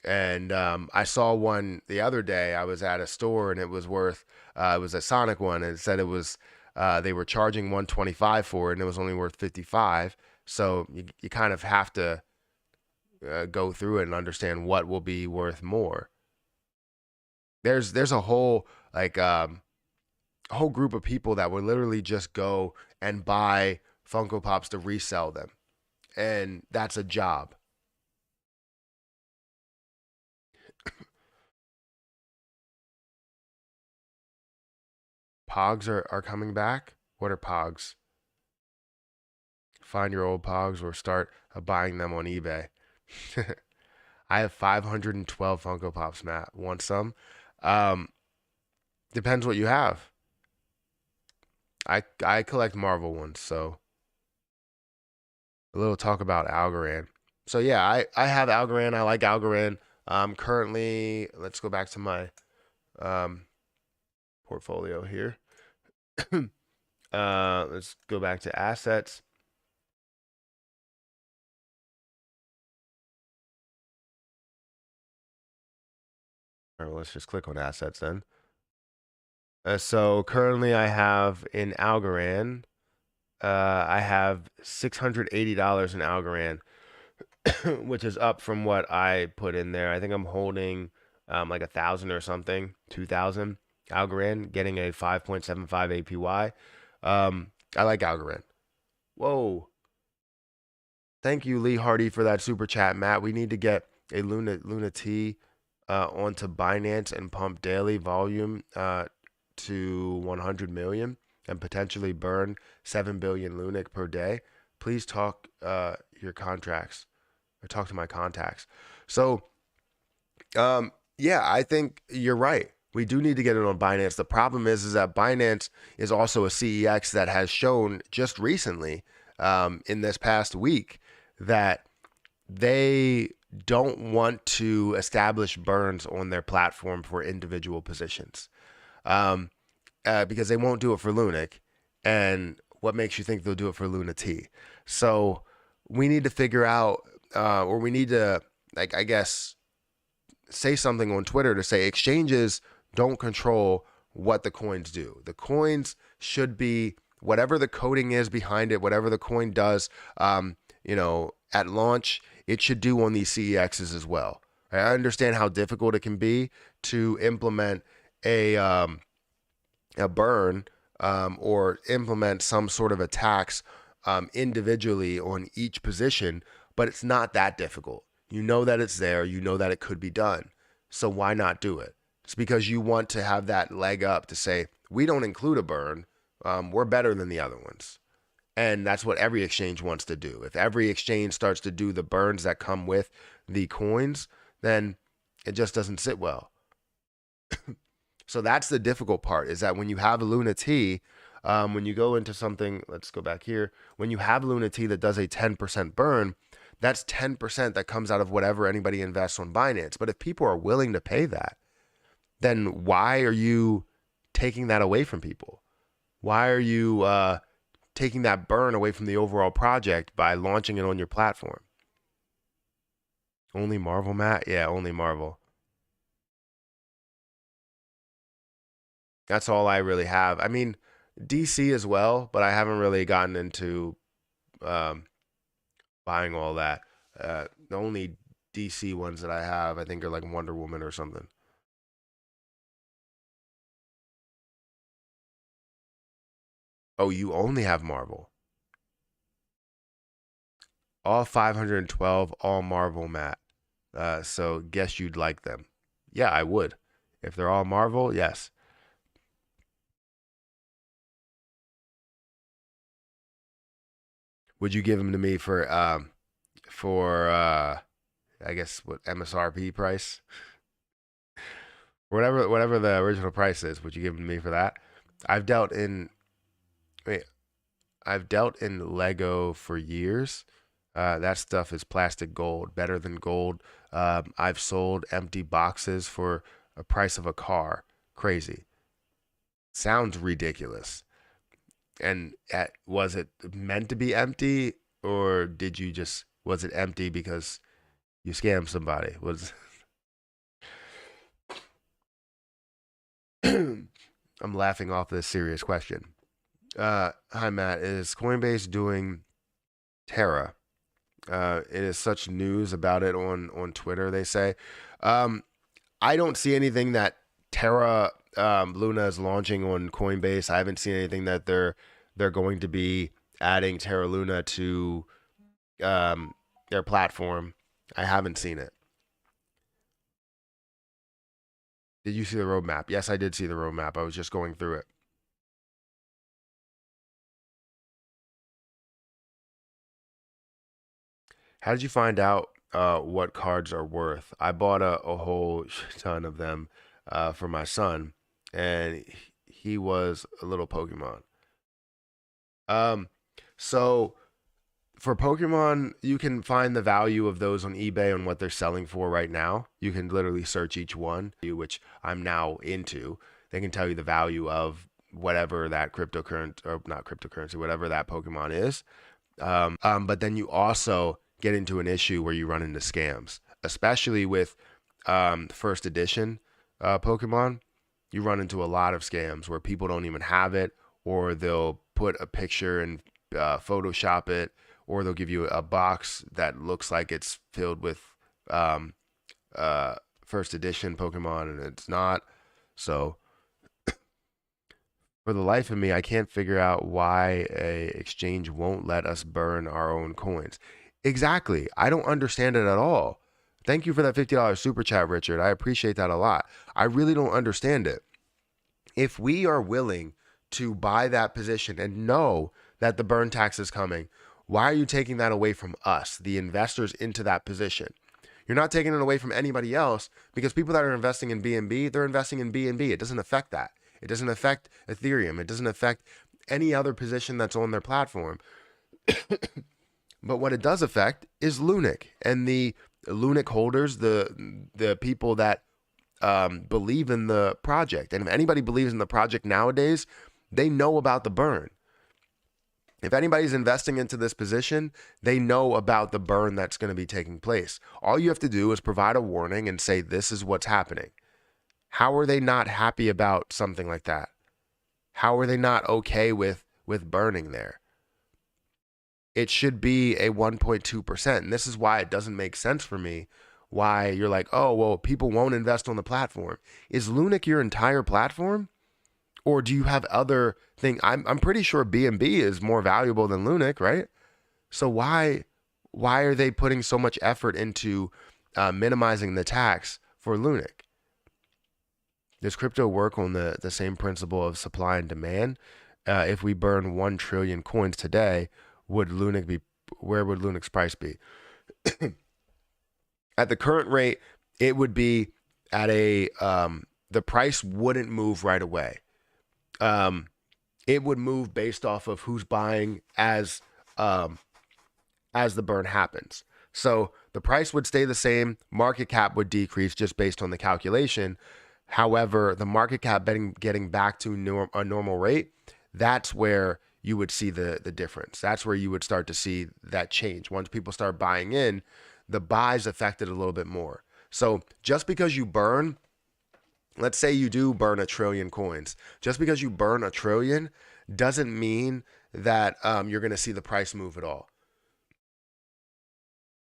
And I saw one the other day. I was at a store and it was worth, it was a Sonic one, and it said it was, they were charging 125 for it, and it was only worth 55. So you kind of have to go through it and understand what will be worth more. There's a whole a whole group of people that would literally just go and buy Funko Pops to resell them, and that's a job. Pogs are coming back. What are Pogs? Find your old Pogs or start buying them on eBay. I have 512 Funko Pops, Matt. Want some? Depends what you have. I collect Marvel ones, so a little talk about Algorand. So yeah, I have Algorand. I like Algorand. Currently, let's go back to my portfolio here. Let's go back to assets. All right, let's just click on assets then. So currently I have in Algorand, I have $680 in Algorand, which is up from what I put in there. I think I'm holding like 1,000 or something, 2,000 Algorand, getting a 5.75 APY. I like Algorand. Whoa. Thank you, Lee Hardy, for that super chat, Matt. We need to get a Lunatics onto Binance and pump daily volume to 100 million and potentially burn 7 billion Lunic per day. Please talk your contracts or talk to my contacts. So, yeah, I think you're right. We do need to get it on Binance. The problem is that Binance is also a CEX that has shown just recently, in this past week, that they don't want to establish burns on their platform for individual positions, because they won't do it for Lunic. And what makes you think they'll do it for Lunatics? So we need to figure out, or we need to like, I guess, say something on Twitter to say exchanges don't control what the coins do. The coins should be whatever the coding is behind it, whatever the coin does, at launch, it should do on these CEXs as well. I understand how difficult it can be to implement a burn or implement some sort of attacks individually on each position, but it's not that difficult. You know that it's there. You know that it could be done. So why not do it? It's because you want to have that leg up to say, we don't include a burn. We're better than the other ones. And that's what every exchange wants to do. If every exchange starts to do the burns that come with the coins, then it just doesn't sit well. So that's the difficult part, is that when you have a Lunati, when you go into something, let's go back here. When you have a Lunati that does a 10% burn, that's 10% that comes out of whatever anybody invests on Binance. But if people are willing to pay that, then why are you taking that away from people? Why are you taking that burn away from the overall project by launching it on your platform? Only Marvel, Matt? Yeah, only Marvel. That's all I really have. I mean, DC as well, but I haven't really gotten into buying all that. The only DC ones that I have, I think, are like Wonder Woman or something. Oh, you only have Marvel. All 512, all Marvel, Matt. So guess you'd like them. Yeah, I would. If they're all Marvel, yes. Would you give them to me for I guess what MSRP price? Whatever the original price is, would you give them to me for that? I've dealt in wait, I've dealt in Lego for years. That stuff is plastic gold, better than gold. I've sold empty boxes for a price of a car. Crazy. Sounds ridiculous. And was it meant to be empty, or was it empty because you scammed somebody? I'm laughing off this serious question. Hi Matt, is Coinbase doing Terra? It is such news about it on Twitter, they say. I don't see anything that Terra Luna is launching on Coinbase. I haven't seen anything that they're going to be adding Terra Luna to their platform. I haven't seen it. Did you see the roadmap? Yes, I did see the roadmap. I was just going through it. How did you find out what cards are worth? I bought a whole ton of them for my son, and he was a little Pokemon. Um, so for Pokemon, you can find the value of those on eBay and what they're selling for right now. You can literally search each one, which I'm now into. They can tell you the value of whatever that cryptocurrency, or not cryptocurrency, whatever that Pokemon is. But then you also get into an issue where you run into scams, especially with first edition Pokemon. You run into a lot of scams where people don't even have it, or they'll put a picture and Photoshop it, or they'll give you a box that looks like it's filled with first edition Pokemon, and it's not. So for the life of me, I can't figure out why a exchange won't let us burn our own coins. Exactly. I don't understand it at all. Thank you for that $50 super chat, Richard. I appreciate that a lot. I really don't understand it. If we are willing to buy that position and know that the burn tax is coming, why are you taking that away from us, the investors, into that position? You're not taking it away from anybody else, because people that are investing in BNB, they're investing in BNB. It doesn't affect that. It doesn't affect Ethereum. It doesn't affect any other position that's on their platform. But what it does affect is Lunic and the Lunic holders, the people that believe in the project. And if anybody believes in the project nowadays, they know about the burn. If anybody's investing into this position, they know about the burn that's going to be taking place. All you have to do is provide a warning and say, this is what's happening. How are they not happy about something like that? How are they not okay with burning there? It should be a 1.2%. And this is why it doesn't make sense for me why you're like, oh, well, people won't invest on the platform. Is Lunic your entire platform? Or do you have other things? I'm pretty sure BNB is more valuable than Lunic, right? So why are they putting so much effort into minimizing the tax for Lunic? Does crypto work on the same principle of supply and demand? If we burn 1 trillion coins today, where would Lunic's price be? At the current rate, it would be at the price wouldn't move right away. It would move based off of who's buying as the burn happens. So the price would stay the same, market cap would decrease just based on the calculation. However, the market cap getting back to a normal rate, that's where you would see the difference. That's where you would start to see that change. Once people start buying in, the buys affected a little bit more. So just because you burn, let's say you do burn 1 trillion coins, just because you burn 1 trillion doesn't mean that you're going to see the price move at all.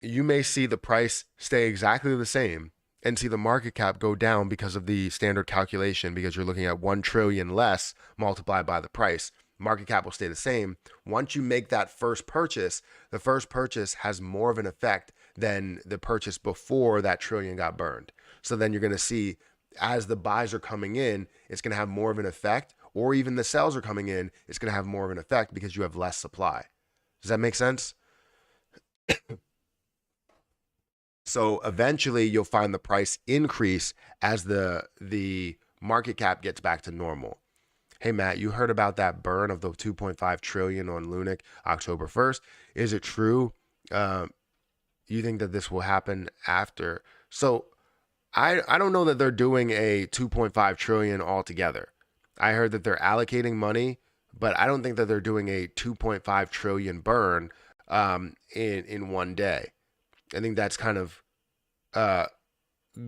You may see the price stay exactly the same and see the market cap go down because of the standard calculation, because you're looking at 1 trillion less multiplied by the price. Market cap will stay the same. Once you make that first purchase, the first purchase has more of an effect than the purchase before that trillion got burned. So then you're going to see, as the buys are coming in, it's going to have more of an effect, or even the sells are coming in, it's going to have more of an effect because you have less supply. Does that make sense? So eventually you'll find the price increase as the market cap gets back to normal. Hey, Matt, you heard about that burn of the 2.5 trillion on Lunic October 1st. Is it true? You think that this will happen after? So I don't know that they're doing a 2.5 trillion altogether. I heard that they're allocating money, but I don't think that they're doing a 2.5 trillion burn in one day. I think that's kind of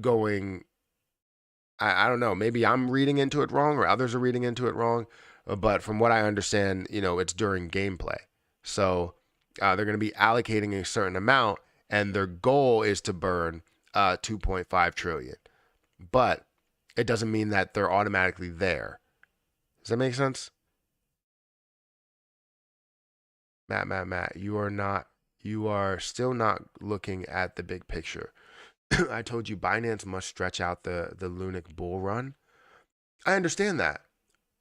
going, I don't know, maybe I'm reading into it wrong or others are reading into it wrong, but from what I understand, it's during gameplay. So they're going to be allocating a certain amount and their goal is to burn 2.5 trillion. But it doesn't mean that they're automatically there. Does that make sense? Matt, you are still not looking at the big picture. I told you Binance must stretch out the Lunic bull run. I understand that.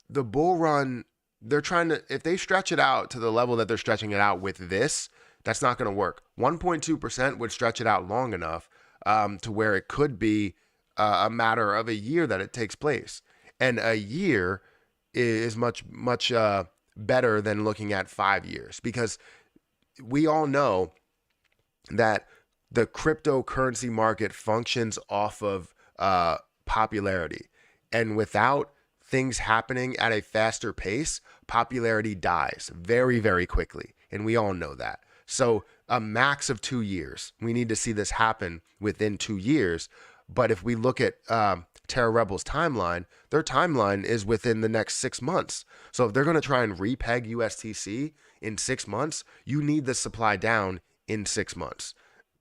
The bull run, they're trying to, if they stretch it out to the level that they're stretching it out with this, that's not going to work. 1.2% would stretch it out long enough to where it could be a matter of a year that it takes place. And a year is much better than looking at 5 years, because we all know that the cryptocurrency market functions off of popularity. And without things happening at a faster pace, popularity dies very, very quickly. And we all know that. So a max of 2 years. We need to see this happen within 2 years. But if we look at Terra Rebels' timeline, their timeline is within the next 6 months. So if they're going to try and repeg USTC in 6 months, you need the supply down in 6 months.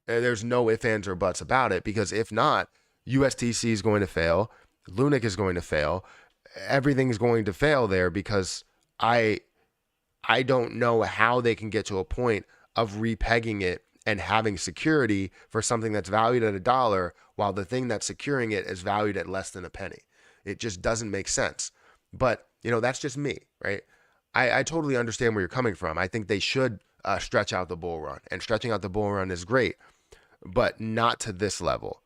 There's no ifs, ands, or buts about it, because if not, USTC is going to fail. Lunic is going to fail. Everything's going to fail there, because I don't know how they can get to a point of repegging it and having security for something that's valued at $1 while the thing that's securing it is valued at less than a penny. It just doesn't make sense. But, that's just me, right? I totally understand where you're coming from. I think they should stretch out the bull run, and stretching out the bull run is great, but not to this level.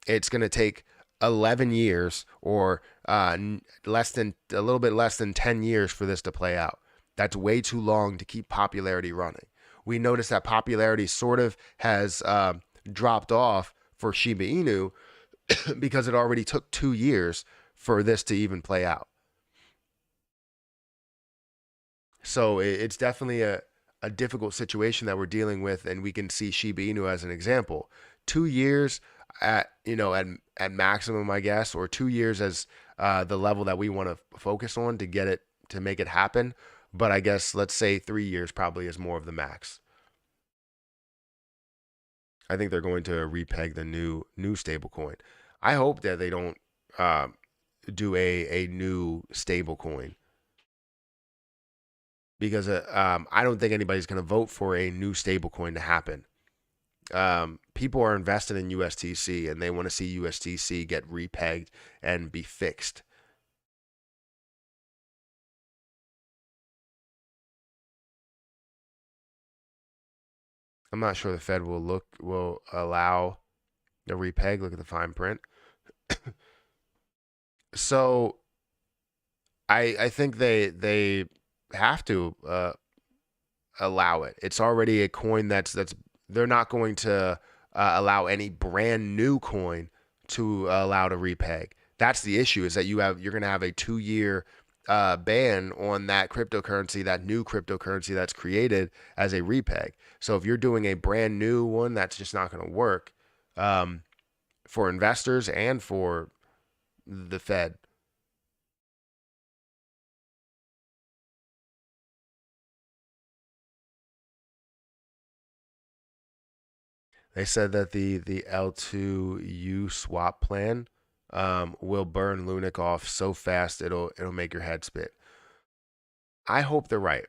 It's going to take 11 years or a little bit less than 10 years for this to play out. That's way too long to keep popularity running. We noticed that popularity sort of has dropped off for Shiba Inu because it already took 2 years for this to even play out. So it's definitely a difficult situation that we're dealing with, and we can see Shiba Inu as an example. 2 years at at maximum, I guess, or 2 years as the level that we want to focus on to get it to make it happen. But I guess let's say 3 years probably is more of the max. I think they're going to repeg the new stable coin. I hope that they don't uh, do a new stable coin because I don't think anybody's going to vote for a new stable coin to happen. People are invested in USTC and they want to see USTC get repegged and be fixed. I'm not sure the Fed will allow the repeg. Look at the fine print. So I think they have to allow it. It's already a coin that's they're not going to allow any brand new coin to allow to repeg. That's the issue, is that you're going to have a 2-year ban on that cryptocurrency, that new cryptocurrency that's created as a repeg. So if you're doing a brand new one, that's just not going to work for investors and for the Fed. They said that the L2U swap plan will burn Lunic off so fast it'll make your head spit. I hope they're right.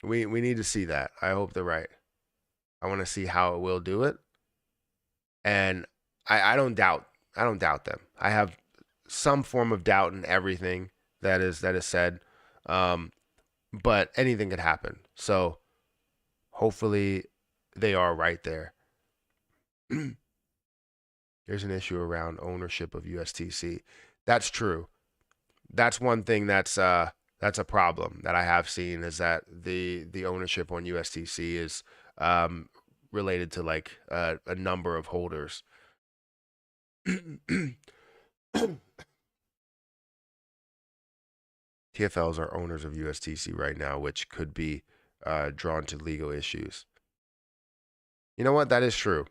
We need to see that. I hope they're right. I want to see how it will do it, and I don't doubt them. I have some form of doubt in everything that is said, but anything could happen. So hopefully they are right there. There's an issue around ownership of USTC. That's true. That's one thing that's a problem that I have seen, is that the ownership on USTC is um, related to like a number of holders. TFLs are owners of USTC right now, which could be drawn to legal issues. You know what? That is true.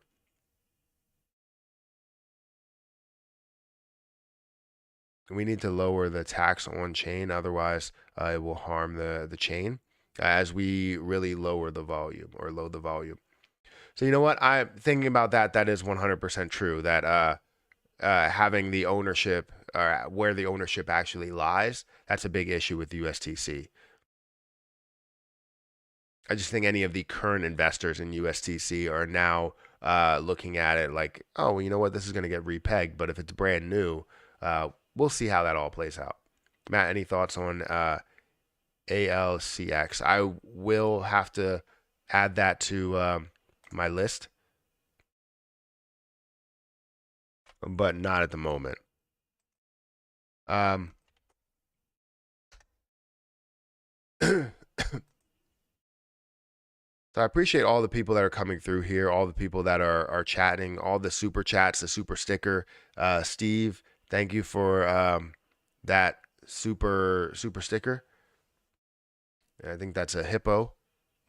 We need to lower the tax on chain, otherwise it will harm the chain as we really lower the volume or load the volume. So you know what? I'm thinking about that. That is 100% true. That having the ownership, where the ownership actually lies, that's a big issue with USTC. I just think any of the current investors in USTC are now looking at it like, oh, well, you know what? This is going to get repegged. But if it's brand new, we'll see how that all plays out. Matt, any thoughts on ALCX? I will have to add that to my list, but not at the moment. So I appreciate all the people that are coming through here, all the people that are chatting, all the super chats, the super sticker. Steve, thank you for that super sticker. I think that's a hippo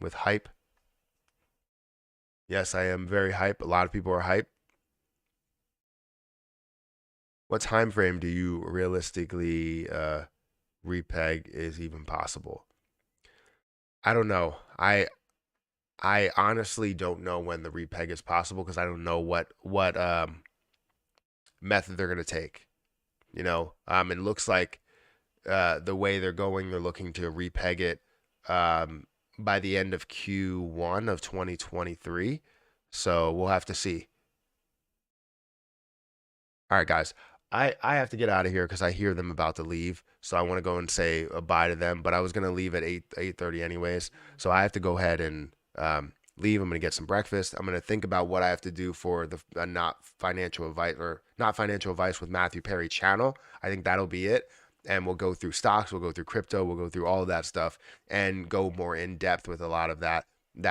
with hype. Yes, I am very hype. A lot of people are hype. What time frame do you realistically repeg is even possible? I don't know. I honestly don't know when the repeg is possible, because I don't know what method they're going to take. It looks like the way they're going, they're looking to repeg it by the end of Q1 of 2023. So we'll have to see. All right, guys. I have to get out of here because I hear them about to leave. So I want to go and say bye to them. But I was going to leave at 8:30 anyways. So I have to go ahead and leave. I'm going to get some breakfast. I'm going to think about what I have to do for the not financial advice with Matthew Perry channel. I think that'll be it. And we'll go through stocks, we'll go through crypto, we'll go through all of that stuff and go more in depth with a lot of that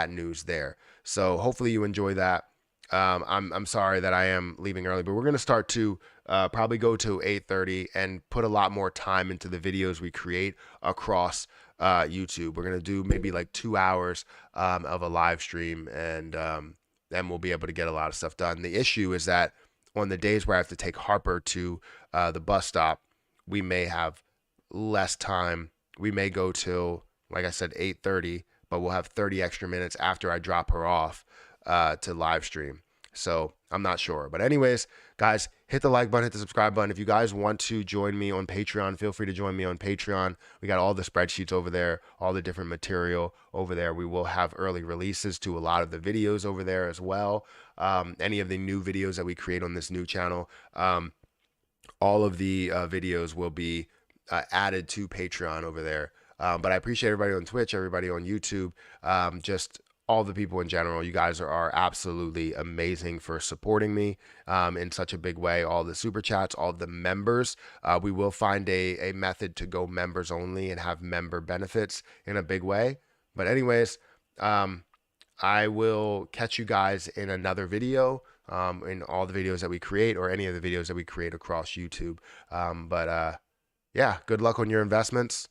news there. So hopefully you enjoy that. I'm sorry that I am leaving early, but we're going to start to probably go to 8:30 and put a lot more time into the videos we create across YouTube. We're gonna do maybe like 2 hours of a live stream, and then we'll be able to get a lot of stuff done. The issue is that on the days where I have to take Harper to the bus stop, we may have less time. We may go till, like I said, 8:30, but we'll have 30 extra minutes after I drop her off to live stream. So I'm not sure. But anyways, guys, hit the like button, hit the subscribe button. If you guys want to join me on Patreon, feel free to join me on Patreon. We got all the spreadsheets over there, all the different material over there. We will have early releases to a lot of the videos over there as well. Any of the new videos that we create on this new channel, all of the videos will be added to Patreon over there. But I appreciate everybody on Twitch, everybody on YouTube, just all the people in general. You guys are absolutely amazing for supporting me in such a big way. All the super chats, all the members. We will find a method to go members only and have member benefits in a big way. But anyways, I will catch you guys in another video, in all the videos that we create, or any of the videos that we create across YouTube. Yeah, good luck on your investments.